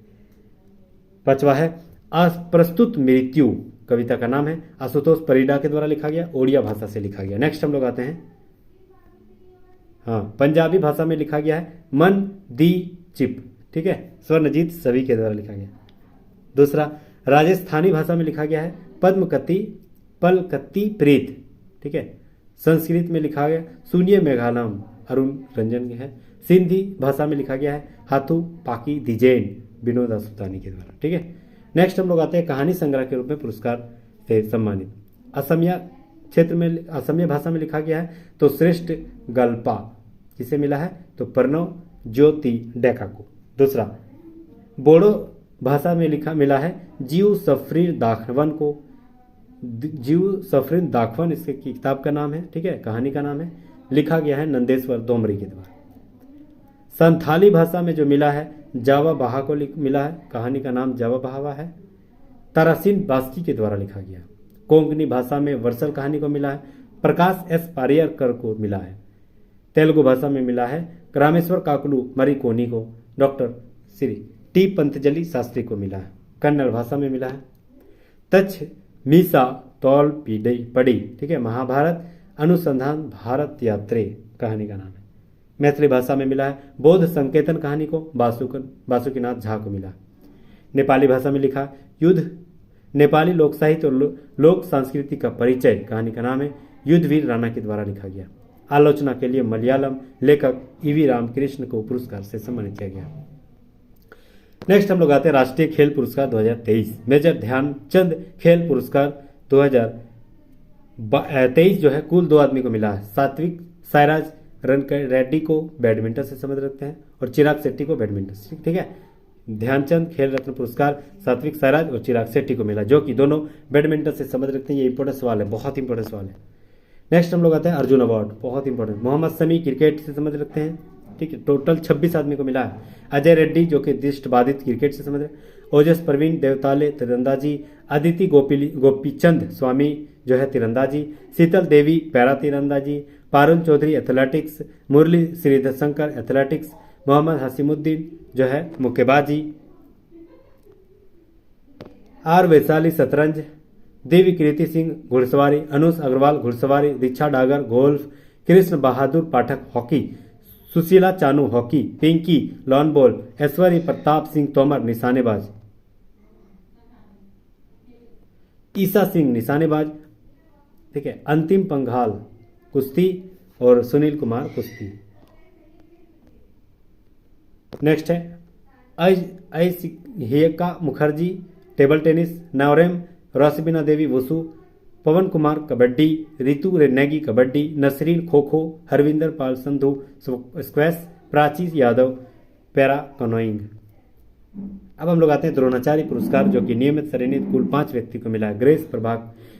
पांचवा है अप्रस्तुत मृत्यु, कविता का नाम है, आशुतोष परिडा के द्वारा लिखा गया, ओडिया भाषा से लिखा गया। नेक्स्ट हम लोग आते हैं, हाँ, पंजाबी भाषा में लिखा गया है, मन दी चिप, ठीक है, स्वर्णजीत सभी के द्वारा लिखा गया। दूसरा राजस्थानी भाषा में लिखा गया है, पलकत्ती प्रीत, ठीक है, संस्कृत में लिखा गया सुनिए मेघालम, अरुण रंजन के है। सिंधी भाषा में लिखा गया है हाथू पाकी दिजैन, विनोद आसुतानी के द्वारा, ठीक है। नेक्स्ट हम लोग आते हैं कहानी संग्रह के रूप में पुरस्कार से सम्मानित। असमिया क्षेत्र में, असमिया भाषा में लिखा गया है तो श्रेष्ठ गल्पा किसे मिला है? तो प्रणव ज्योति डेका को। दूसरा बोडो भाषा में मिला है जीव सफरीर दाखवन को, जीव सफरीर दाखवन इसके किताब का नाम है, ठीक है, कहानी का नाम है, लिखा गया है नंदेश्वर दोमरी के द्वारा। संथाली भाषा में जो मिला है जावा बाहा को मिला है, कहानी का नाम जावा बहावा है, तारासिन बास्की के द्वारा लिखा गया। कोंकणी भाषा में वर्सल कहानी को मिला है, प्रकाश एस पारियरकर को मिला है। तेलुगु भाषा में मिला है रामेश्वर काकलू मरिकोनी को, डॉक्टर श्री टी पंतजलि शास्त्री को मिला है। कन्नड़ भाषा में मिला है तच मीसा तौल पड़ी, ठीक है, महाभारत अनुसंधान भारत यात्रे कहानी का नाम है। मैथिली भाषा में मिला है बौद्ध संकेतन कहानी को बासुकीनाथ झा को मिला। नेपाली भाषा में लिखा युद्ध नेपाली लोक साहित्य और लोक संस्कृति का परिचय, कहानी का नाम है, युद्धवीर राणा के द्वारा लिखा गया। आलोचना के लिए मलयालम लेखक ईवी रामकृष्ण को पुरस्कार से सम्मानित किया गया। नेक्स्ट हम लोग आते हैं राष्ट्रीय खेल पुरस्कार 2023। मेजर ध्यानचंद खेल पुरस्कार 2023 जो है कुल 2 आदमी को मिला है। सात्विक साईराज रेड्डी को बैडमिंटन से समझ रखते हैं और चिराग शेट्टी को बैडमिंटन, ठीक है। ध्यानचंद खेल रत्न पुरस्कार सात्विक साईराज और चिराग शेट्टी को मिला, जो कि दोनों बैडमिंटन से समझ रखते हैं। ये इंपॉर्टेंट सवाल है, बहुत इंपॉर्टेंट सवाल है। नेक्स्ट हम लोग आते हैं अर्जुन अवार्ड, बहुत इंपॉर्टेंट। मोहम्मद शमी क्रिकेट से समझ रखते हैं, ठीक है, टोटल 26 आदमी को मिला है। अजय रेड्डी जो कि दृष्टिबाधित क्रिकेट से समझ रहे, ओजस प्रवीण देवताले तीरंदाजी, अदिति गोपीचंद स्वामी जो है तीरंदाजी, शीतल देवी पैरा तीरंदाजी, पारुल चौधरी एथलेटिक्स, मुरली श्रीधर शंकर एथलेटिक्स, मोहम्मद हसीमुद्दीन जो है मुक्केबाजी, आर वैशाली शतरंज, देवी कृति सिंह घुड़सवारी, अनुष अग्रवाल घुड़सवारी, Diksha Dagar golf, Krishna Bahadur Pathak hockey, Sushila Chanu hockey, Pinki lawn ball, Aishwary Pratap Singh Tomar निशानेबाज, ईसा सिंह निशानेबाज, ठीक है, अंतिम पंघाल कुश्ती और सुनील कुमार कुश्ती। नेक्स्ट है Aishika Mukherjee table tennis, Naorem Roshibina Devi wushu, Pawan Kumar kabaddi, Ritu रेन्नेगी kabaddi, Nasreen kho kho, Harvinder Pal Sandhu squash, Prachi Yadav para canoeing. अब हम लोग आते हैं द्रोणाचार्य पुरस्कार, जो कि नियमित श्रेणी कुल 5 व्यक्ति को मिला है।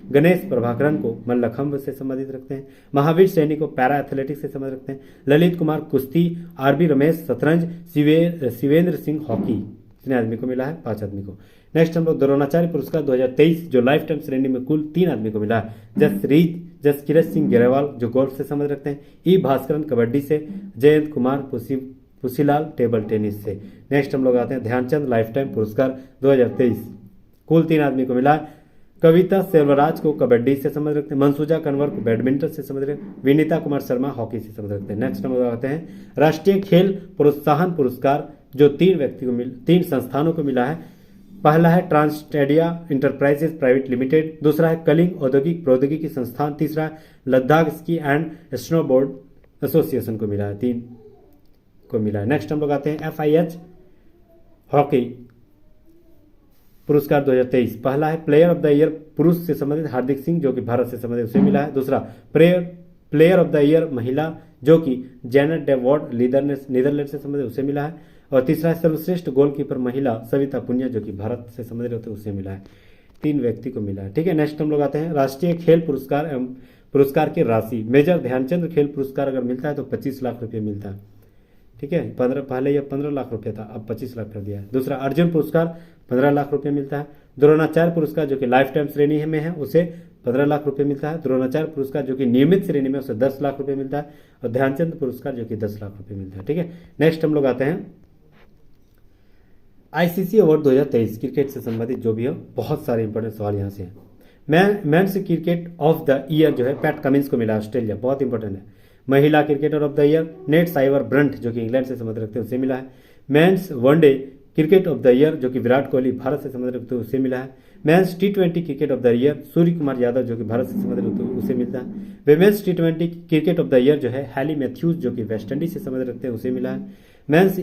गणेश प्रभाकरन को मल्लखंभ से संबंधित रखते हैं। महावीर सैनी को पैरा एथलेटिक्स से संबंधित रखते हैं। ललित कुमार कुश्ती, आरबी रमेश शतरंज, शिवेंद्र सिंह हॉकी। कितने आदमी को मिला है? 5 आदमी को। नेक्स्ट हम लोग द्रोणाचार्य पुरस्कार 2023 जो लाइफ टाइम श्रेणी में कुल 3 आदमी को मिला है। जसकीरत सिंह ग्रेवाल जो गोल्फ से संबंध रखते हैं। ई भास्करन कबड्डी से। जयंत कुमार पुसीलाल टेबल टेनिस से। नेक्स्ट हम लोग आते हैं ध्यानचंद लाइफ टाइम पुरस्कार 2023 कुल 3 आदमी को मिला है। कविता सेल्वराज को कबड्डी से संबंध रखते हैं। मंसूजा कन्वर को बैडमिंटन से संबंध रखते हैं। विनीता कुमार शर्मा हॉकी से संबंध रखते हैं। नेक्स्ट हम लोग आते हैं राष्ट्रीय खेल प्रोत्साहन पुरस्कार जो 3 संस्थानों को मिला है। पहला है ट्रांसटेडिया इंटरप्राइजेज प्राइवेट लिमिटेड, दूसरा है कलिंग औद्योगिक प्रौद्योगिकी संस्थान, तीसरा Ladakh ski and snowboard association को मिला है। 3 को मिला है। नेक्स्ट हम लोग आते हैं FIH हॉकी पुरस्कार 2023। पहला है प्लेयर ऑफ द ईयर पुरुष से संबंधित हार्दिक सिंह जो कि भारत से संबंधित उसे मिला है। दूसरा प्लेयर ऑफ द ईयर महिला जो कि जेनेट डे वॉर्ड नीदरलैंड से संबंधित उसे मिला है। और तीसरा है सर्वश्रेष्ठ गोलकीपर महिला सविता पुनिया जो कि भारत से संबंधित होते उसे मिला है। 3 व्यक्ति को मिला है। ठीक है। नेक्स्ट हम लोग आते हैं राष्ट्रीय खेल पुरस्कार एवं पुरस्कार की राशि। मेजर ध्यानचंद खेल पुरस्कार अगर मिलता है तो 25 लाख रुपये मिलता है। ठीक है। पहले यह 15 लाख रुपये था, अब 25 लाख कर दिया है। दूसरा अर्जुन पुरस्कार 15 लाख रुपये मिलता है। द्रोणाचार्य पुरस्कार जो कि लाइफ टाइम श्रेणी में है उसे 15 लाख रुपये मिलता है। द्रोणाचार्य पुरस्कार जो कि नियमित श्रेणी में उसे 10 लाख रुपये मिलता है। और ध्यानचंद पुरस्कार जो कि 10 लाख रुपये मिलता है। ठीक है। नेक्स्ट हम लोग आते हैं ICC अवार्ड 2023 क्रिकेट से संबंधित जो भी हो, बहुत सारे इंपॉर्टेंट सवाल यहाँ से हैं। Men's cricket of the year जो है पैट कमिंस को मिला ऑस्ट्रेलिया, बहुत इंपॉर्टेंट है। महिला cricketer of the year Nat Sciver Brunt जो कि इंग्लैंड से संबंध रखते हैं उसे मिला है। Men's one day cricket of the year जो कि विराट कोहली भारत से संबंध रखते हैं उसे मिला है। Men's T20 cricket of the year Surya Kumar Yadav जो कि भारत से संबंध रखते हैं उसे मिलता है। Women's T20 cricket of the year जो है हैली मैथ्यूज जो कि वेस्ट इंडीज से संबंध रखते हैं उसे मिला है। Men's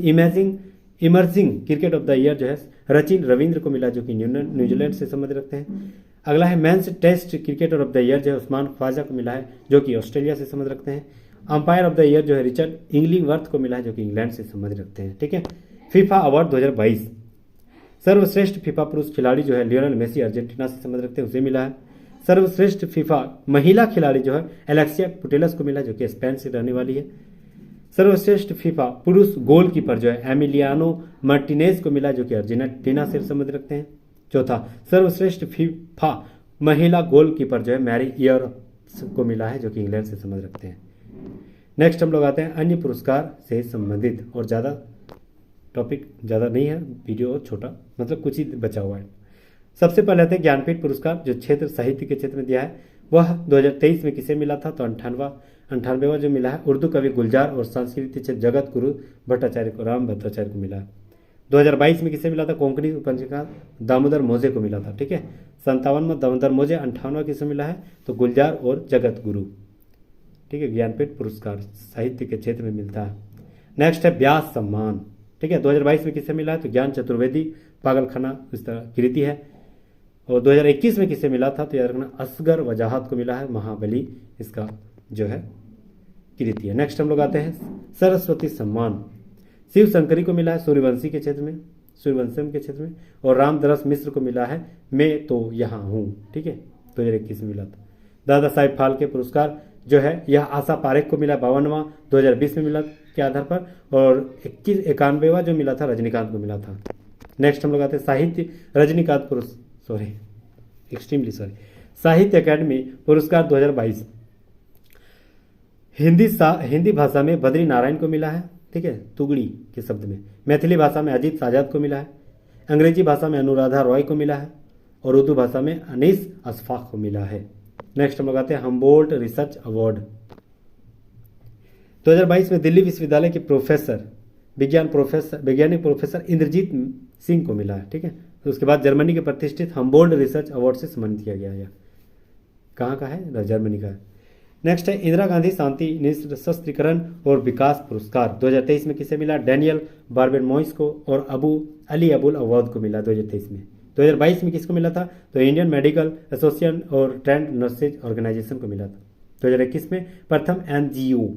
emerging cricket of the year जो है रचिन रविंद्र को मिला जो कि न्यूजीलैंड से संबंध रखते हैं। अगला है men's test cricketer of the year जो है उस्मान ख्वाजा को मिला है जो कि ऑस्ट्रेलिया से संबंध रखते हैं। अंपायर ऑफ द ईयर जो है रिचर्ड इंग्लिंगवर्थ को मिला है जो कि इंग्लैंड से संबंध रखते हैं। ठीक है। फीफा अवार्ड 2022 सर्वश्रेष्ठ फीफा पुरुष खिलाड़ी जो है लियोनेल मेसी अर्जेंटीना से संबंध रखते हैं उसे मिला है। सर्वश्रेष्ठ फीफा महिला खिलाड़ी जो है एलेक्सिया पुटेलस को मिला जो कि स्पेन से रहने वाली है। सर्वश्रेष्ठ फीफा पुरुष गोलकीपर जो है एमिलियानो मार्टिनेज को मिला जो कि अर्जेंटीना से संबंध रखते हैं। चौथा सर्वश्रेष्ठ फीफा महिला गोलकीपर जो है मैरी ईयर को मिला है जो कि इंग्लैंड से संबंध रखते हैं। नेक्स्ट हम लोग आते हैं अन्य पुरस्कार से संबंधित, और ज़्यादा टॉपिक ज़्यादा नहीं है, वीडियो छोटा मतलब कुछ ही बचा हुआ है। सबसे पहले आते हैं ज्ञानपीठ पुरस्कार जो क्षेत्र साहित्य के क्षेत्र में दिया है। वह 2023 में किसे मिला था? तो 98वां जो मिला है उर्दू कवि गुलजार और संस्कृत क्षेत्र जगत गुरु भट्टाचार्य को, राम भट्टाचार्य को मिला है। 2022 में किसे मिला था? कोंकणी उपन्यासकार दामोदर मोजे को मिला था। ठीक है। 57 में दामोदर मोजे, 58वां किसे मिला है? तो गुलजार और जगत गुरु। ठीक है। ज्ञानपीठ पुरस्कार साहित्य के क्षेत्र में मिलता है। नेक्स्ट है व्यास सम्मान। ठीक है। 2022 में किसे मिला है? तो ज्ञान चतुर्वेदी पागलखाना इस तरह कृति है। और 2021 में किसे मिला था? तो याद रखना असगर वजाहत को मिला है, महाबली इसका जो है कृति है। नेक्स्ट हम लोग आते हैं सरस्वती सम्मान शिव शंकरी को मिला है सूर्यवंशी के क्षेत्र में, सूर्यवंशम के क्षेत्र में। और रामदरस मिश्र को मिला है मैं तो यहाँ हूँ। ठीक है। 2021 में मिला था। दादा साहेब फाल्के पुरस्कार जो है यह आशा पारेख को मिला 52वां 2020 में मिला के आधार पर। और 91वां जो मिला था रजनीकांत को मिला था। नेक्स्ट हम लोग आते हैं साहित्य रजनीकांत साहित्य अकादमी पुरस्कार 2022 हिंदी भाषा में बद्री नारायण को मिला है। ठीक है। तुगड़ी के शब्द में। मैथिली भाषा में अजीत साजाद को मिला है। अंग्रेजी भाषा में अनुराधा रॉय को मिला है। और उर्दू भाषा में अनीस अशफाक को मिला है। नेक्स्ट हम लोग आते हैं हम्बोल्ट रिसर्च अवार्ड 2022 में दिल्ली विश्वविद्यालय के वैज्ञानिक प्रोफेसर इंद्रजीत सिंह को मिला है। ठीक है। तो उसके बाद जर्मनी के प्रतिष्ठित हम्बोल्ट रिसर्च अवार्ड से सम्मानित किया गया है। कहाँ का है? जर्मनी का है। नेक्स्ट है इंदिरा गांधी शांति निःशस्त्रीकरण और विकास पुरस्कार 2023 में किसे मिला? डैनियल बार्बेनमॉइस को और अली अबुल अवध को मिला 2023 में। 2022 में किसको मिला था? तो इंडियन मेडिकल एसोसिएशन और ट्रेंड नर्सेज ऑर्गेनाइजेशन को मिला था। 2021 में प्रथम NGO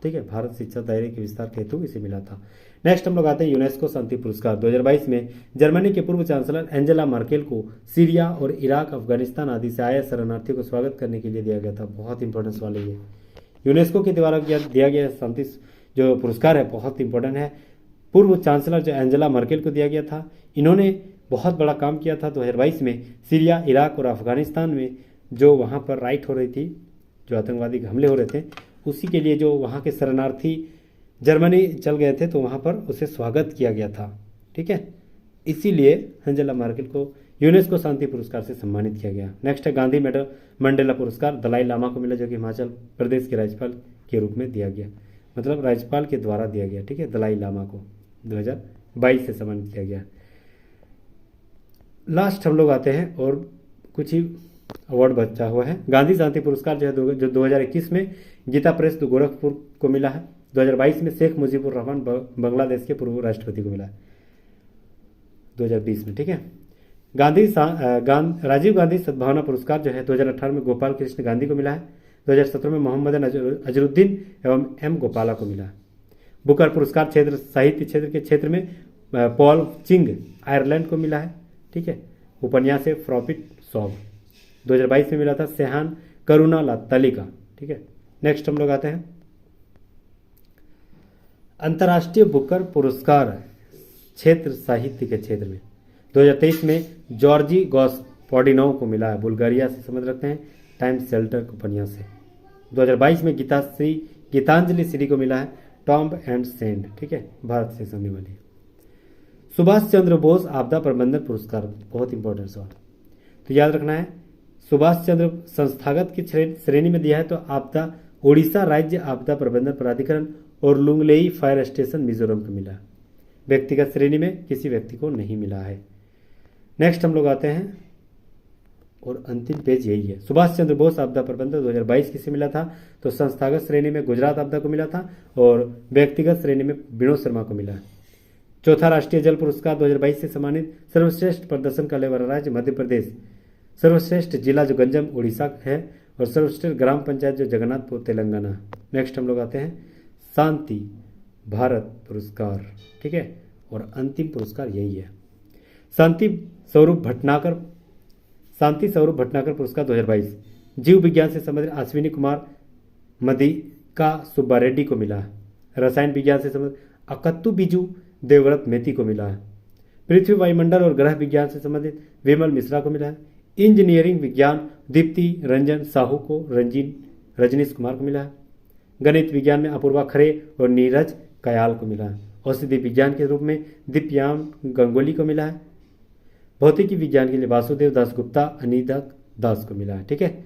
ठीक है, भारत शिक्षा दायरे के विस्तार के हेतु इसे मिला था। नेक्स्ट हम लोग आते हैं यूनेस्को शांति पुरस्कार 2022 में जर्मनी के पूर्व चांसलर एंजेला मर्केल को सीरिया और इराक, अफगानिस्तान आदि से आए शरणार्थियों को स्वागत करने के लिए दिया गया था। बहुत इंपॉर्टेंस वाले ये यूनेस्को के द्वारा दिया गया शांति जो पुरस्कार है बहुत इंपॉर्टेंट है। पूर्व चांसलर जो एंजेला मर्केल को दिया गया था, इन्होंने बहुत बड़ा काम किया था 2022 में सीरिया, इराक और अफगानिस्तान में जो वहाँ पर राइट हो रही थी, जो आतंकवादी हमले हो रहे थे, उसी के लिए जो वहाँ के शरणार्थी जर्मनी चल गए थे तो वहाँ पर उसे स्वागत किया गया था। ठीक है, इसीलिए एंजेला मर्केल को यूनेस्को शांति पुरस्कार से सम्मानित किया गया। नेक्स्ट है गांधी मेडल मंडेला पुरस्कार दलाई लामा को मिला, जो कि हिमाचल प्रदेश के राज्यपाल के रूप में दिया गया, मतलब राज्यपाल के द्वारा दिया गया। ठीक है, दलाई लामा को 2022 से सम्मानित किया गया। लास्ट हम लोग आते हैं और कुछ ही अवार्ड बचा हुआ है। गांधी शांति पुरस्कार जो है जो 2021 में गीता प्रेस गोरखपुर को मिला है। 2022 में शेख मुजीबुर रहमान बांग्लादेश के पूर्व राष्ट्रपति को मिला है 2020 में। ठीक है, राजीव गांधी सद्भावना पुरस्कार जो है 2018 में गोपाल कृष्ण गांधी को मिला है। 2017 में मोहम्मद अजरुद्दीन एवं एम गोपाला को मिला है। बुकर पुरस्कार क्षेत्र साहित्य क्षेत्र के क्षेत्र में पॉल चिंग आयरलैंड को मिला है। ठीक है, उपन्यास है प्रॉफिट सॉब 2022 में मिला था सेहान करुणा तालिका। ठीक है, नेक्स्ट हम लोग आते हैं अंतर्राष्ट्रीय बुकर पुरस्कार क्षेत्र साहित्य के क्षेत्र में 2023 में जॉर्जी गॉस्पोडिनोव को मिला है, बुल्गारिया से संबंध रखते हैं, टाइम शेल्टर उपन्यास से। 2022 में गीतांजलि श्री को मिला है टॉम्ब एंड सेंड। ठीक है, भारत से होने वाली। सुभाष चंद्र बोस आपदा प्रबंधन पुरस्कार, बहुत इंपॉर्टेंट सवाल, तो याद रखना है। सुभाष चंद्र संस्थागत की श्रेणी में दिया है तो आपदा उड़ीसा राज्य आपदा प्रबंधन प्राधिकरण और लुंगलेई फायर स्टेशन मिजोरम को मिला। व्यक्तिगत श्रेणी में किसी व्यक्ति को नहीं मिला है। नेक्स्ट हम लोग आते हैं और अंतिम पेज यही है। सुभाष चंद्र बोस आपदा प्रबंधन 2022 किसे मिला था, तो संस्थागत श्रेणी में गुजरात आपदा को मिला था और व्यक्तिगत श्रेणी में विनोद शर्मा को मिला। चौथा राष्ट्रीय जल पुरस्कार 2022 से सम्मानित सर्वश्रेष्ठ प्रदर्शन करने वाला राज्य मध्य प्रदेश, सर्वश्रेष्ठ जिला जो गंजम उड़ीसा है और सर्वश्रेष्ठ ग्राम पंचायत जो जगन्नाथपुर तेलंगाना। नेक्स्ट हम लोग आते हैं शांति भारत पुरस्कार। ठीक है, और अंतिम पुरस्कार यही है शांति स्वरूप भटनागर पुरस्कार 2022 जीव विज्ञान से संबंधित अश्विनी कुमार मदिका सुब्बा रेड्डी को मिला है। रसायन विज्ञान से संबंधित अकत्तू बिजू देवव्रत मेती को मिला है। पृथ्वी वायुमंडल और ग्रह विज्ञान से संबंधित विमल मिश्रा को मिला है। इंजीनियरिंग विज्ञान दीप्ति रंजन साहू को रजनीश कुमार को मिला है। गणित विज्ञान में अपूर्वा खरे और नीरज कयाल को मिला है। औषधि विज्ञान के रूप में दीप्याम गंगोली को मिला है। भौतिकी विज्ञान के लिए वासुदेव दास गुप्ता अनिदक दास को मिला है। ठीक है,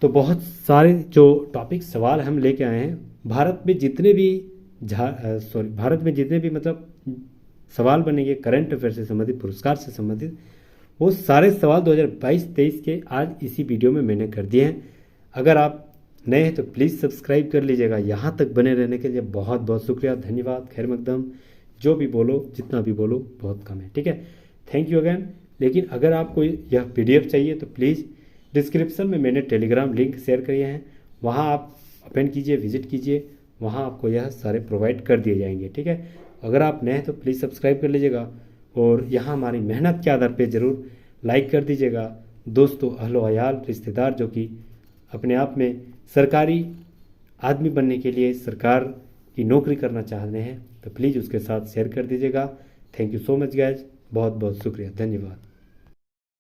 तो बहुत सारे जो टॉपिक सवाल हम लेके आए हैं, भारत में जितने भी मतलब सवाल बनेंगे करंट अफेयर से संबंधित, पुरस्कार से संबंधित, वो सारे सवाल 2022-23 के आज इसी वीडियो में मैंने कर दिए हैं। अगर आप नए हैं तो प्लीज़ सब्सक्राइब कर लीजिएगा। यहाँ तक बने रहने के लिए बहुत बहुत शुक्रिया, धन्यवाद, खैर मकदम। जो भी बोलो, जितना भी बोलो बहुत कम है। ठीक है, थैंक यू अगेन। लेकिन अगर आपको यह PDF चाहिए तो प्लीज़ डिस्क्रिप्शन में मैंने टेलीग्राम लिंक शेयर किए हैं, वहाँ आप ओपन कीजिए, विजिट कीजिए, वहाँ आपको यह सारे प्रोवाइड कर दिए जाएंगे। ठीक है, अगर आप नए हैं तो प्लीज़ सब्सक्राइब कर लीजिएगा और यहाँ हमारी मेहनत के आधार पे ज़रूर लाइक कर दीजिएगा। दोस्तों, अहलो अयाल, रिश्तेदार जो कि अपने आप में सरकारी आदमी बनने के लिए सरकार की नौकरी करना चाहते हैं तो प्लीज़ उसके साथ शेयर कर दीजिएगा। Thank you so much guys, बहुत बहुत शुक्रिया, धन्यवाद।